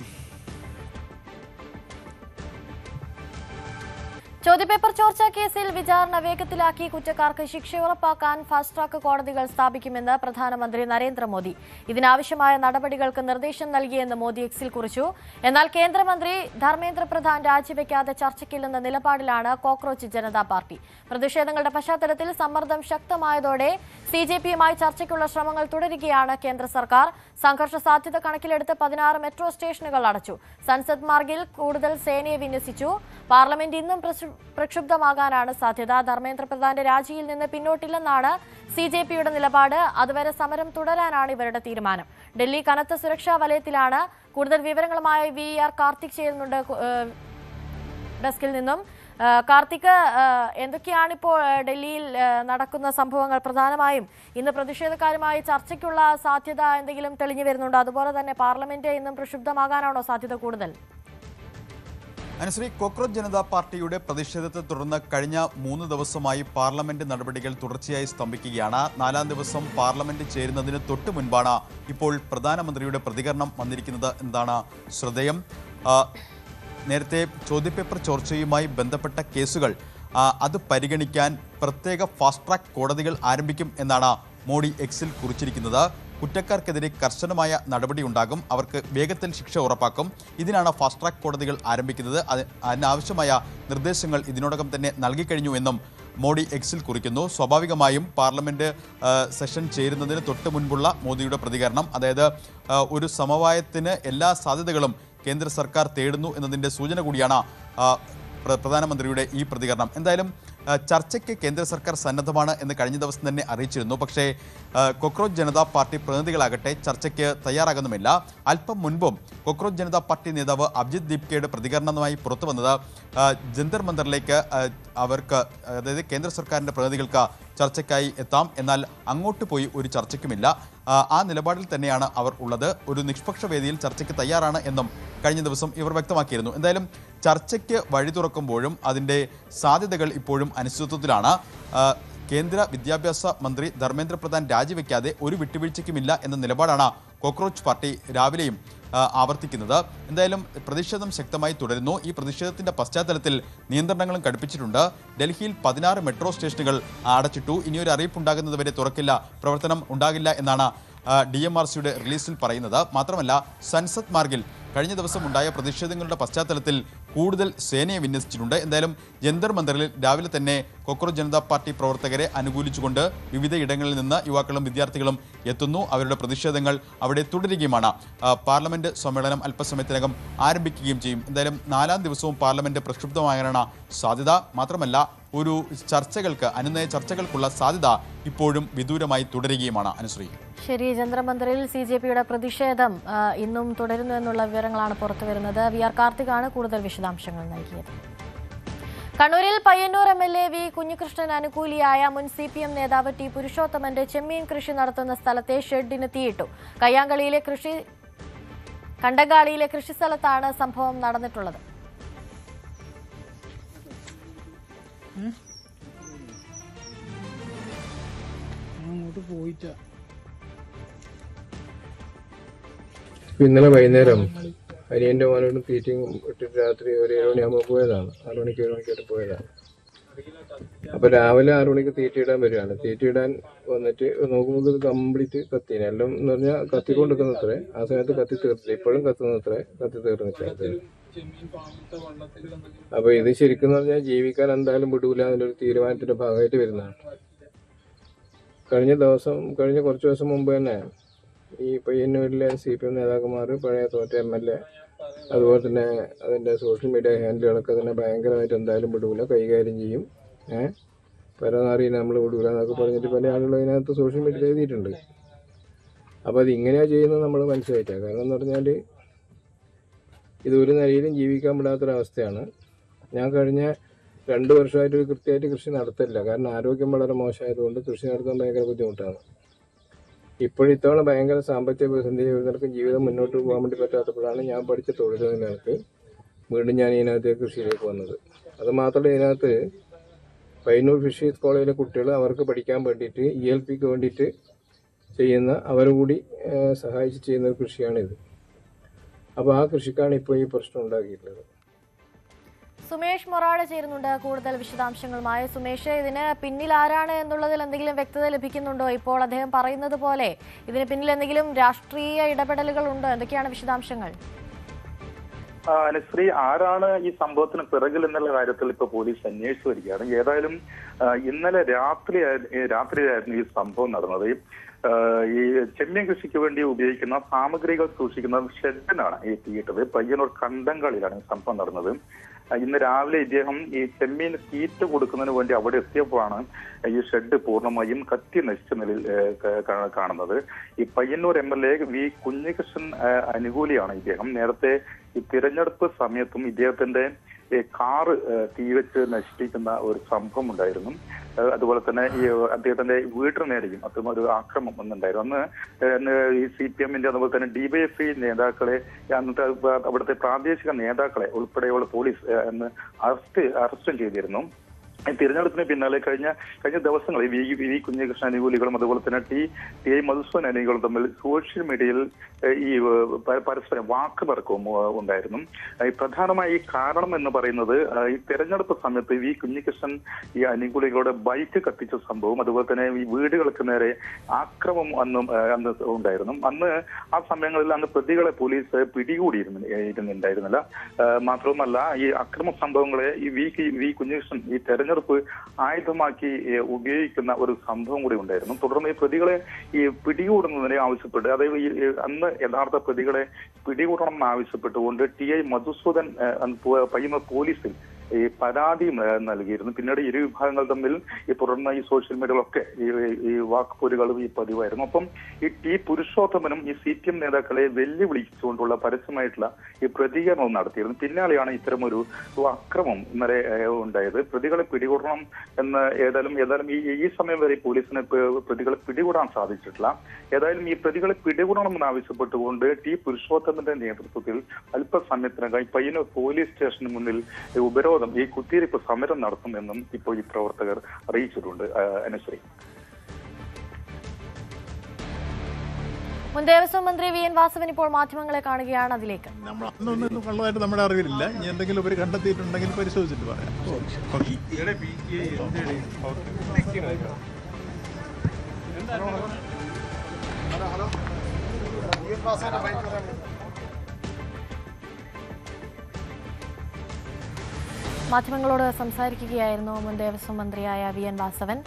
ചോദ്യപേപ്പർ ചോർച്ചാ കേസിൽ വിചാരണ വേഗത്തിലാക്കി കുറ്റക്കാർക്ക് ശിക്ഷ ഉറപ്പാക്കാൻ ഫാസ്റ്റ് ട്രാക്ക് കോടതികൾ സ്ഥാപിക്കുമെന്ന് പ്രധാനമന്ത്രി നരേന്ദ്രമോദി. ഇതിനാവശ്യമായ നടപടികൾക്ക് നിർദ്ദേശം നൽകിയെന്ന് മോദി എക്സിൽ കുറിച്ചു. എന്നാൽ കേന്ദ്രമന്ത്രി ധർമ്മേന്ദ്ര പ്രധാൻ രാജിവെക്കാതെ ചർച്ചയ്ക്കില്ലെന്ന നിലപാടിലാണ് കോക്രോച്ച് ജനതാ പാർട്ടി. പ്രതിഷേധങ്ങളുടെ പശ്ചാത്തലത്തിൽ സമ്മർദ്ദം ശക്തമായതോടെ CJPയുമായി ചർച്ചയ്ക്കുള്ള ശ്രമങ്ങൾ തുടരുകയാണ് കേന്ദ്ര സർക്കാർ. സംഘർഷ സാധ്യത കണക്കിലെടുത്ത് 16 മെട്രോ സ്റ്റേഷനുകൾ അടച്ചു. സൻസദ് മാർഗിൽ കൂടുതൽ സേനയെ വിന്യസിച്ചു. പാർലമെന്റ് ഇന്നും പ്രക്ഷുബ്ധമാകാനാണ് സാധ്യത. ധർമ്മേന്ദ്ര പ്രധാന്റെ രാജിയിൽ നിന്ന് പിന്നോട്ടില്ലെന്നാണ് CJPയുടെ നിലപാട്. അതുവരെ സമരം തുടരാനാണ് ഇവരുടെ തീരുമാനം. ഡൽഹി കനത്ത സുരക്ഷാ വലയത്തിലാണ്. കൂടുതൽ വിവരങ്ങളുമായി VAR കാർത്തിക് ചേരുന്നുണ്ട് ഡെസ്കിൽ നിന്നും. കാർത്തിക്, എന്തൊക്കെയാണിപ്പോൾ ഡൽഹിയിൽ നടക്കുന്ന സംഭവങ്ങൾ? പ്രധാനമായും ഇന്ന് പ്രതിഷേധക്കാരുമായി ചർച്ചയ്ക്കുള്ള സാധ്യത എന്തെങ്കിലും തെളിഞ്ഞു വരുന്നുണ്ടോ? അതുപോലെ തന്നെ പാർലമെന്റ് ഇന്നും പ്രക്ഷുബ്ധമാകാനാണോ സാധ്യത കൂടുതൽ? അനുശ്രീ, കോക്രോച്ച് ജനതാ പാർട്ടിയുടെ പ്രതിഷേധത്തെ തുടർന്ന് കഴിഞ്ഞ 3 ദിവസമായി പാർലമെന്റ് നടപടികൾ തുടർച്ചയായി സ്തംഭിക്കുകയാണ്. 4-ാം ദിവസം പാർലമെന്റ് ചേരുന്നതിന് തൊട്ട് മുൻപാണ് ഇപ്പോൾ പ്രധാനമന്ത്രിയുടെ പ്രതികരണം വന്നിരിക്കുന്നത് എന്നതാണ് ശ്രദ്ധേയം. നേരത്തെ ചോദ്യപേപ്പർ ചോർച്ചയുമായി ബന്ധപ്പെട്ട കേസുകൾ അത് പരിഗണിക്കാൻ പ്രത്യേക ഫാസ്റ്റ് ട്രാക്ക് കോടതികൾ ആരംഭിക്കും എന്നാണ് മോഡി എക്സിൽ കുറിച്ചിരിക്കുന്നത്. കുറ്റക്കാർക്കെതിരെ കർശനമായ നടപടി ഉണ്ടാകും, അവർക്ക് വേഗത്തിൽ ശിക്ഷ ഉറപ്പാക്കും. ഇതിനാണ് ഫാസ്റ്റ് ട്രാക്ക് കോടതികൾ ആരംഭിക്കുന്നത്. അതിനാവശ്യമായ നിർദ്ദേശങ്ങൾ ഇതിനോടകം തന്നെ നൽകിക്കഴിഞ്ഞു എന്നും മോഡി എക്സിൽ കുറിക്കുന്നു. സ്വാഭാവികമായും പാർലമെന്റ് സെഷൻ ചേരുന്നതിന് തൊട്ട് മുൻപുള്ള മോദിയുടെ പ്രതികരണം, അതായത് ഒരു സമവായത്തിന് എല്ലാ സാധ്യതകളും കേന്ദ്ര സർക്കാർ തേടുന്നു എന്നതിൻ്റെ സൂചന കൂടിയാണ് പ്രധാനമന്ത്രിയുടെ ഈ പ്രതികരണം. എന്തായാലും ചർച്ചയ്ക്ക് കേന്ദ്ര സർക്കാർ സന്നദ്ധമാണ് എന്ന് കഴിഞ്ഞ ദിവസം തന്നെ അറിയിച്ചിരുന്നു. പക്ഷേ കോക്രോച്ച് ജനതാ പാർട്ടി പ്രതിനിധികളാകട്ടെ ചർച്ചയ്ക്ക് തയ്യാറാകുന്നുമില്ല. അല്പം മുൻപും കോക്രോച്ച് ജനതാ പാർട്ടി നേതാവ് അഭിജിത് ദീപ്കയുടെ പ്രതികരണവുമായി പുറത്തു വന്നത് ജന്തർ മന്ദറിലേക്ക് അവർക്ക്, അതായത് കേന്ദ്ര സർക്കാരിൻ്റെ പ്രതിനിധികൾക്ക് ചർച്ചയ്ക്കായി എത്താം, എന്നാൽ അങ്ങോട്ട് പോയി ഒരു ചർച്ചയ്ക്കുമില്ല. ആ നിലപാടിൽ തന്നെയാണ് അവർ ഉള്ളത്. ഒരു നിഷ്പക്ഷ വേദിയിൽ ചർച്ചയ്ക്ക് തയ്യാറാണ് എന്നും കഴിഞ്ഞ ദിവസം ഇവർ വ്യക്തമാക്കിയിരുന്നു. എന്തായാലും ചർച്ചയ്ക്ക് വഴി തുറക്കുമ്പോഴും അതിൻ്റെ സാധ്യതകൾ ഇപ്പോഴും അനിശ്ചിതത്വത്തിലാണ്. കേന്ദ്ര വിദ്യാഭ്യാസ മന്ത്രി ധർമ്മേന്ദ്ര പ്രധാൻ രാജിവെക്കാതെ ഒരു വിട്ടുവീഴ്ചയ്ക്കുമില്ല എന്ന നിലപാടാണ് കോക്രോച്ച് പാർട്ടി രാവിലെയും ആവർത്തിക്കുന്നത്. എന്തായാലും പ്രതിഷേധം ശക്തമായി തുടരുന്നു. ഈ പ്രതിഷേധത്തിന്റെ പശ്ചാത്തലത്തിൽ നിയന്ത്രണങ്ങളും കടുപ്പിച്ചിട്ടുണ്ട്. ഡൽഹിയിൽ 16 മെട്രോ സ്റ്റേഷനുകൾ അടച്ചിട്ടു. ഇനിയൊരു അറിയിപ്പ് ഉണ്ടാകുന്നതുവരെ തുറക്കില്ല, പ്രവർത്തനം ഉണ്ടാകില്ല എന്നാണ് DMRCയുടെ റിലീസിൽ പറയുന്നത്. മാത്രമല്ല സൻസദ് മാർഗിൽ കഴിഞ്ഞ ദിവസം ഉണ്ടായ പ്രതിഷേധങ്ങളുടെ പശ്ചാത്തലത്തിൽ കൂടുതൽ സേനയെ വിന്യസിച്ചിട്ടുണ്ട്. എന്തായാലും ജന്തർ മന്ദറിൽ രാവിലെ തന്നെ കോക്രോച്ച് ജനതാ പാർട്ടി പ്രവർത്തകരെ അനുകൂലിച്ചുകൊണ്ട് വിവിധ ഇടങ്ങളിൽ നിന്ന് യുവാക്കളും വിദ്യാർത്ഥികളും എത്തുന്നു. അവരുടെ പ്രതിഷേധങ്ങൾ അവിടെ തുടരുകയുമാണ്. പാർലമെന്റ് സമ്മേളനം അല്പസമയത്തിനകം ആരംഭിക്കുകയും ചെയ്യും. എന്തായാലും 4ാം ദിവസവും പാർലമെന്റ് പ്രക്ഷുബ്ധമാകാനാണ് സാധ്യത. മാത്രമല്ല ഒരു ചർച്ചകൾക്ക് അനുനയ ചർച്ചകൾക്കുള്ള സാധ്യത ഇപ്പോഴും വിദൂരമായി തുടരുകയുമാണ്. അനുശ്രീ, ശരി. ജന്തർമന്ദറിൽ CJPയുടെ പ്രതിഷേധം ഇന്നും തുടരുന്നു എന്നുള്ള വിവരങ്ങളാണ് പുറത്തുവരുന്നത്. VR കാർത്തികാണ് കൂടുതൽ വിശദാംശങ്ങൾ നൽകിയത്. കണ്ണൂരിൽ പയ്യന്നൂർ MLA V കുഞ്ഞികൃഷ്ണൻ അനുകൂലിയായ മുൻ CPM നേതാവ് T പുരുഷോത്തമന്റെ ചെമ്മീൻ കൃഷി നടത്തുന്ന സ്ഥലത്തെ ഷെഡിന് തീയിട്ടു. കണ്ടങ്കാളിയിലെ കൃഷിസ്ഥലത്താണ് സംഭവം നടന്നിട്ടുള്ളത്. ഇന്നലെ വൈകുന്നേരം അനിയന്റെ മോനോട് തീറ്റയും ഇട്ടിട്ട് രാത്രി ഒരു 7 മണിയാകുമ്പോൾ പോയതാണ്. 6 മണിക്ക് 7 മണിക്കായിട്ട് പോയതാണ്. അപ്പൊ രാവിലെ 6 മണിക്ക് തീറ്റയിടാൻ വരികയാണ്. തീറ്റയിടാൻ വന്നിട്ട് നോക്കുമ്പോൾ ഇത് കംപ്ലീറ്റ് കത്തിനെ എല്ലാം എന്ന് പറഞ്ഞാൽ കത്തിക്കൊണ്ടിരിക്കുന്നത്രേ. ആ സമയത്ത് കത്തി തീർത്തില്ല. ഇപ്പോഴും കത്തുന്നത്രേ, കത്തി തീർന്നിട്ട്. അപ്പൊ ഇത് ശരിക്കും പറഞ്ഞാൽ ജീവിക്കാൻ എന്തായാലും വിടൂല എന്നൊരു തീരുമാനത്തിന്റെ ഭാഗമായിട്ട് വരുന്നതാണ്. കഴിഞ്ഞ കുറച്ച് ദിവസം മുമ്പ് തന്നെ ഈ പയ്യന്നൂരിലെ CPM നേതാക്കന്മാർ, പഴയ തോറ്റ MLA, അതുപോലെ തന്നെ അതിൻ്റെ സോഷ്യൽ മീഡിയ ഹാൻഡിലുകളൊക്കെ തന്നെ ഭയങ്കരമായിട്ട് എന്തായാലും വിടൂല, കൈകാര്യം ചെയ്യും, പരനാറിയെ നമ്മൾ വിടൂല എന്നൊക്കെ പറഞ്ഞിട്ട് പല ആളുകളും അതിനകത്ത് സോഷ്യൽ മീഡിയയിൽ എഴുതിയിട്ടുണ്ട്. അപ്പോൾ അതിങ്ങനെയാണ് ചെയ്യുന്നത് നമ്മൾ മനസ്സിലായിട്ടാണ്. കാരണം എന്ന് പറഞ്ഞാൽ ഇതൊരു നിലയിലും ജീവിക്കാൻ വിടാത്തൊരവസ്ഥയാണ്. ഞാൻ കഴിഞ്ഞ 2 വർഷമായിട്ട് കൃത്യമായിട്ട് കൃഷി നടത്തില്ല. കാരണം ആരോഗ്യം വളരെ മോശമായതുകൊണ്ട് കൃഷി നടത്താൻ ഭയങ്കര ബുദ്ധിമുട്ടാണ്. ഇത്തവണ ഭയങ്കര സാമ്പത്തിക പ്രതിസന്ധി നിലക്കും ജീവിതം മുന്നോട്ട് പോകാൻ വേണ്ടി പറ്റാത്തപ്പോഴാണ് ഞാൻ പഠിച്ച തൊഴിൽ നിലക്ക് വീണ്ടും ഞാൻ ഇതിനകത്ത് കൃഷിയിലേക്ക് വന്നത്. അതുമാത്രമല്ല, ഇതിനകത്ത് പയ്യന്നൂർ ഫിഷറീസ് കോളേജിലെ കുട്ടികൾ അവർക്ക് പഠിക്കാൻ വേണ്ടിയിട്ട് ELPക്ക് വേണ്ടിയിട്ട് ചെയ്യുന്ന അവരെ കൂടി സഹായിച്ച് ചെയ്യുന്ന ഒരു കൃഷിയാണിത്. അപ്പോൾ ആ കൃഷിക്കാണ് ഇപ്പോൾ ഈ പ്രശ്നം ഉണ്ടാക്കിയിട്ടുള്ളത്. സുമേഷ് മൊറാട് ചേരുന്നുണ്ട് കൂടുതൽ വിശദാംശങ്ങളുമായി. സുമേഷ്, ഇതിന് പിന്നിൽ ആരാണ് എന്നുള്ളതിൽ എന്തെങ്കിലും വ്യക്തത ലഭിക്കുന്നുണ്ടോ? ഇപ്പോൾ അദ്ദേഹം പറയുന്നത് പോലെ ഇതിന് പിന്നിൽ എന്തെങ്കിലും രാഷ്ട്രീയ ഇടപെടലുകൾ ഉണ്ടോ? എന്തൊക്കെയാണ് വിശദാംശങ്ങൾ? അനുശ്രീ, ആരാണ് ഈ സംഭവത്തിന് പിറകിൽ എന്നുള്ള കാര്യത്തിൽ ഇപ്പൊ പോലീസ് അന്വേഷിച്ചു വരികയാണ്. ഏതായാലും ഇന്നലെ രാത്രിയായിരുന്നു ഈ സംഭവം നടന്നത്. ഈ ചെമ്മീൻ കൃഷിക്ക് വേണ്ടി ഉപയോഗിക്കുന്ന സാമഗ്രികൾ സൂക്ഷിക്കുന്ന ഷെഡിനാണ് ഈ തീയിട്ടത്. പയ്യന്നൂർ കണ്ടങ്കാളിയിലാണ് ഈ സംഭവം നടന്നത്. ഇന്ന് രാവിലെ ഇദ്ദേഹം ഈ ചെമ്മീൻ തീറ്റ കൊടുക്കുന്നതിന് വേണ്ടി അവിടെ എത്തിയപ്പോഴാണ് ഈ ഷെഡ് പൂർണ്ണമായും കത്തി നശിച്ച നിലയിൽ കാണുന്നത്. ഈ പയ്യന്നൂർ MLA V കുഞ്ഞികൃഷ്ണൻ അനുകൂലിയാണ് ഇദ്ദേഹം. നേരത്തെ ഈ തിരഞ്ഞെടുപ്പ് സമയത്തും ഇദ്ദേഹത്തിന്റെ കാറ് തീവെച്ച് നശിപ്പിക്കുന്ന ഒരു സംഭവം ഉണ്ടായിരുന്നു. അതുപോലെ തന്നെ ഈ അദ്ദേഹത്തിന്റെ വീടിന് നേരെയും അതും ഒരു ആക്രമണം ഒന്നുണ്ടായിരുന്നു. അന്ന് ഈ CPMന്റെ അതുപോലെ തന്നെ DYFI നേതാക്കളെ, അന്നത്തെ അവിടുത്തെ പ്രാദേശിക നേതാക്കളെ ഉൾപ്പെടെയുള്ള പോലീസ് അന്ന് അറസ്റ്റും ചെയ്തിരുന്നു. തിരഞ്ഞെടുപ്പിന് പിന്നാലെ കഴിഞ്ഞ ദിവസങ്ങളിൽ വി കുഞ്ഞികൃഷ്ണൻ അനുകൂലികളും അതുപോലെ തന്നെ ടി മധുസൂദൻ അനുകൂലികളും തമ്മിൽ സോഷ്യൽ മീഡിയയിൽ ഈ പരസ്പരം വാക്കുതർക്കവും ഉണ്ടായിരുന്നു. പ്രധാനമായി ഈ കാരണം എന്ന് പറയുന്നത് ഈ തെരഞ്ഞെടുപ്പ് സമയത്ത് വി കുഞ്ഞികൃഷ്ണൻ ഈ അനുകൂലികളുടെ ബൈക്ക് കത്തിച്ച സംഭവം, അതുപോലെ തന്നെ ഈ വീടുകൾക്ക് നേരെ ആക്രമണം അന്ന് ഉണ്ടായിരുന്നു. അന്ന് ആ സമയങ്ങളിൽ അന്ന് പ്രതികളെ പോലീസ് പിടികൂടിയിരുന്നില്ല. മാത്രവുമല്ല ഈ അക്രമ സംഭവങ്ങളെ ഈ വി കുഞ്ഞികൃഷ്ണൻ ഈ തെരഞ്ഞെടുപ്പ് ആയുധമാക്കി ഉപയോഗിക്കുന്ന ഒരു സംഭവം കൂടി ഉണ്ടായിരുന്നു. തുടർന്ന് ഈ പ്രതികളെ ഈ പിടികൂടുന്നതിനെ ആവശ്യപ്പെട്ട്, അതായത് അന്ന് യഥാർത്ഥ പ്രതികളെ പിടികൂടണം എന്നാവശ്യപ്പെട്ടുകൊണ്ട് TI മധുസൂദൻ പയ്യന്നൂർ പോലീസിൽ ഈ പരാതി നൽകിയിരുന്നു. പിന്നീട് ഇരു വിഭാഗങ്ങൾ തമ്മിൽ ഈ തുടർന്ന് ഈ സോഷ്യൽ മീഡിയകളൊക്കെ ഈ വാക്പോരുകളും ഈ പതിവായിരുന്നു. അപ്പം ഈ T പുരുഷോത്തമനും ഈ CPM നേതാക്കളെ വെല്ലുവിളിച്ചുകൊണ്ടുള്ള പരസ്യമായിട്ടുള്ള ഈ പ്രതികരണം നടത്തിയിരുന്നു. പിന്നാലെയാണ് ഇത്തരമൊരു അക്രമം ഇന്നലെ ഉണ്ടായത്. പ്രതികളെ പിടികൂടണം എന്ന് ഏതായാലും ഈ സമയം വരെ പോലീസിന് പ്രതികളെ പിടികൂടാൻ സാധിച്ചിട്ടില്ല. ഏതായാലും ഈ പ്രതികളെ പിടികൂടണം എന്നാവശ്യപ്പെട്ടുകൊണ്ട് T പുരുഷോത്തമന്റെ നേതൃത്വത്തിൽ അല്പസമയത്തിനകം പയ്യന്നൂർ പോലീസ് സ്റ്റേഷന് മുന്നിൽ ഉപരോധം, ഈ കുത്തിയിരിപ്പ് സമരം നടത്തുമെന്നും ഇപ്പോൾ ഈ പ്രവർത്തകർ അറിയിച്ചിട്ടുണ്ട്. അനുശ്രീ, മുൻ ദേവസ്വം മന്ത്രി VN വാസവൻ ഇപ്പോൾ മാധ്യമങ്ങളെ കാണുകയാണ്. അതിലേക്ക് കള്ളതായിട്ട് നമ്മുടെ അറിവിലില്ല. ഇനി എന്തെങ്കിലും ഇവർ കണ്ടെത്തിയിട്ടുണ്ടെങ്കിൽ പരിശോധിച്ചിട്ട് പറയാം. മാധ്യമങ്ങളോട് സംസാരിക്കുകയായിരുന്നു മുൻ ദേവസ്വം മന്ത്രിയായ VN വാസവൻ.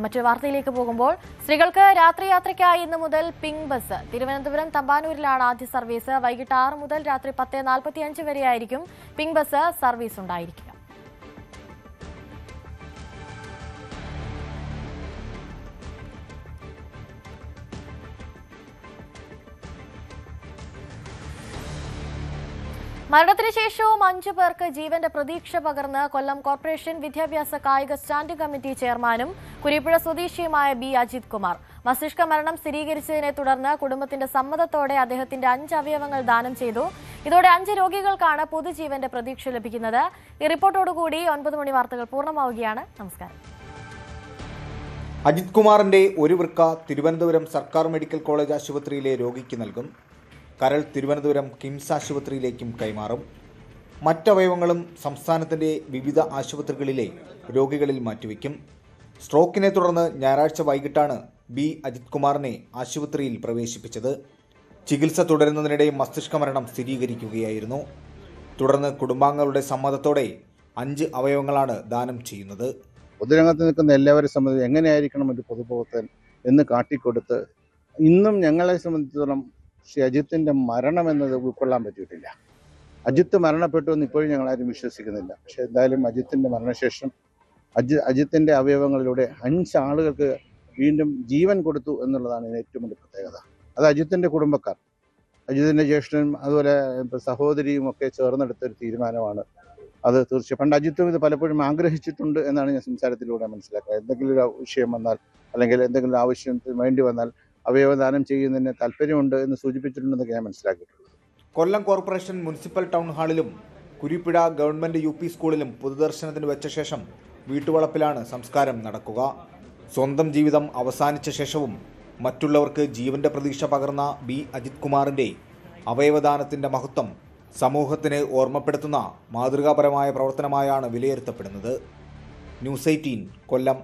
മറ്റൊരു വാർത്തയിലേക്ക് പോകുമ്പോൾ സ്ത്രീകൾക്ക് രാത്രി യാത്രയ്ക്കായി ഇന്ന് മുതൽ പിങ്ക് ബസ് തിരുവനന്തപുരം തമ്പാനൂരിലാണ് ആദ്യ സർവീസ്. വൈകിട്ട് 6 മുതൽ രാത്രി 10:45 വരെയായിരിക്കും പിങ്ക് ബസ് സർവീസ് ഉണ്ടായിരിക്കുക. മരണത്തിന് ശേഷവും 5 പേർക്ക് ജീവന്റെ പ്രതീക്ഷ പകർന്ന് കൊല്ലം കോർപ്പറേഷൻ വിദ്യാഭ്യാസ കായിക സ്റ്റാൻഡിംഗ് കമ്മിറ്റി ചെയർമാനും കുരിപ്പുഴ സ്വദേശിയുമായ B. അജിത് കുമാർ. മസ്തിഷ്ക മരണം സ്ഥിരീകരിച്ചതിനെ തുടർന്ന് കുടുംബത്തിന്റെ സമ്മതത്തോടെ അദ്ദേഹത്തിന്റെ 5 അവയവങ്ങൾ ദാനം ചെയ്തു. ഇതോടെ 5 രോഗികൾക്കാണ് പൊതുജീവന്റെ പ്രതീക്ഷ ലഭിക്കുന്നത്. ഈ റിപ്പോർട്ടോടുകൂടി 9 മണി വാർത്തകൾ പൂർണ്ണമാവുകയാണ്. നമസ്കാരം. അജിത് കുമാറിന്റെ ഒരു വൃക്ക തിരുവനന്തപുരം സർക്കാർ മെഡിക്കൽ കോളേജ് ആശുപത്രിയിലെ രോഗിക്ക് നൽകും. കരൾ തിരുവനന്തപുരം കിംസ് ആശുപത്രിയിലേക്കും കൈമാറും. മറ്റവയവങ്ങളും സംസ്ഥാനത്തിന്റെ വിവിധ ആശുപത്രികളിലെ രോഗികളിൽ മാറ്റിവെക്കും. സ്ട്രോക്കിനെ തുടർന്ന് ഞായറാഴ്ച വൈകിട്ടാണ് B. അജിത് കുമാറിനെ ആശുപത്രിയിൽ പ്രവേശിപ്പിച്ചത്. ചികിത്സ തുടരുന്നതിനിടെ മസ്തിഷ്ക മരണം സ്ഥിരീകരിക്കുകയായിരുന്നു. തുടർന്ന് കുടുംബാംഗങ്ങളുടെ സമ്മതത്തോടെ 5 അവയവങ്ങളാണ് ദാനം ചെയ്യുന്നത്. പൊതുരംഗത്ത് നിൽക്കുന്ന എല്ലാവരെ സംബന്ധിച്ച് എങ്ങനെയായിരിക്കണം ഒരു പൊതുപ്രവർത്തകൻ എന്ന് കാട്ടിക്കൊടുത്ത് ഇന്നും ഞങ്ങളെ സംബന്ധിച്ചിടത്തോളം ശ്രീ അജിത്തിന്റെ മരണം എന്നത് ഉൾക്കൊള്ളാൻ പറ്റിയിട്ടില്ല. അജിത്ത് മരണപ്പെട്ടു എന്ന് ഇപ്പോഴും ഞങ്ങളാരും വിശ്വസിക്കുന്നില്ല. പക്ഷെ എന്തായാലും അജിത്തിന്റെ മരണശേഷം അജിത്തിന്റെ അവയവങ്ങളിലൂടെ 5 ആളുകൾക്ക് വീണ്ടും ജീവൻ കൊടുത്തു എന്നുള്ളതാണ് ഇതിന് ഏറ്റവും വലിയ പ്രത്യേകത. അത് അജിത്തിന്റെ കുടുംബക്കാർ, അജിത്തിന്റെ ജ്യേഷ്ഠനും അതുപോലെ സഹോദരിയും ഒക്കെ ചേർന്നെടുത്തൊരു തീരുമാനമാണ്. അത് തീർച്ചയായും പണ്ട് അജിത്തും ഇത് പലപ്പോഴും ആഗ്രഹിച്ചിട്ടുണ്ട് എന്നാണ് ഞാൻ സംസാരത്തിലൂടെ മനസ്സിലാക്കുക. എന്തെങ്കിലും ഒരു വിഷയം വന്നാൽ അല്ലെങ്കിൽ എന്തെങ്കിലും ആവശ്യത്തിന് വേണ്ടി വന്നാൽ അവയവദാനം ചെയ്യുന്നതിന് താല്പര്യമുണ്ട് എന്ന് സൂചിപ്പിച്ചിട്ടുണ്ടെന്നൊക്കെ ഞാൻ മനസ്സിലാക്കിയിട്ടുള്ളത്. കൊല്ലം കോർപ്പറേഷൻ മുനിസിപ്പൽ ടൗൺ ഹാളിലും കുരിപ്പുഴ ഗവൺമെന്റ് UP സ്കൂളിലും പൊതുദർശനത്തിന് വെച്ച ശേഷം വീട്ടുവളപ്പിലാണ് സംസ്കാരം നടക്കുക. സ്വന്തം ജീവിതം അവസാനിച്ച ശേഷവും മറ്റുള്ളവർക്ക് ജീവന്റെ പ്രതീക്ഷ പകർന്ന B. അജിത് കുമാറിന്റെ അവയവദാനത്തിന്റെ മഹത്വം സമൂഹത്തിന് ഓർമ്മപ്പെടുത്തുന്ന മാതൃകാപരമായ പ്രവർത്തനമായാണ് വിലയിരുത്തപ്പെടുന്നത്. ന്യൂസ് 18 കൊല്ലം.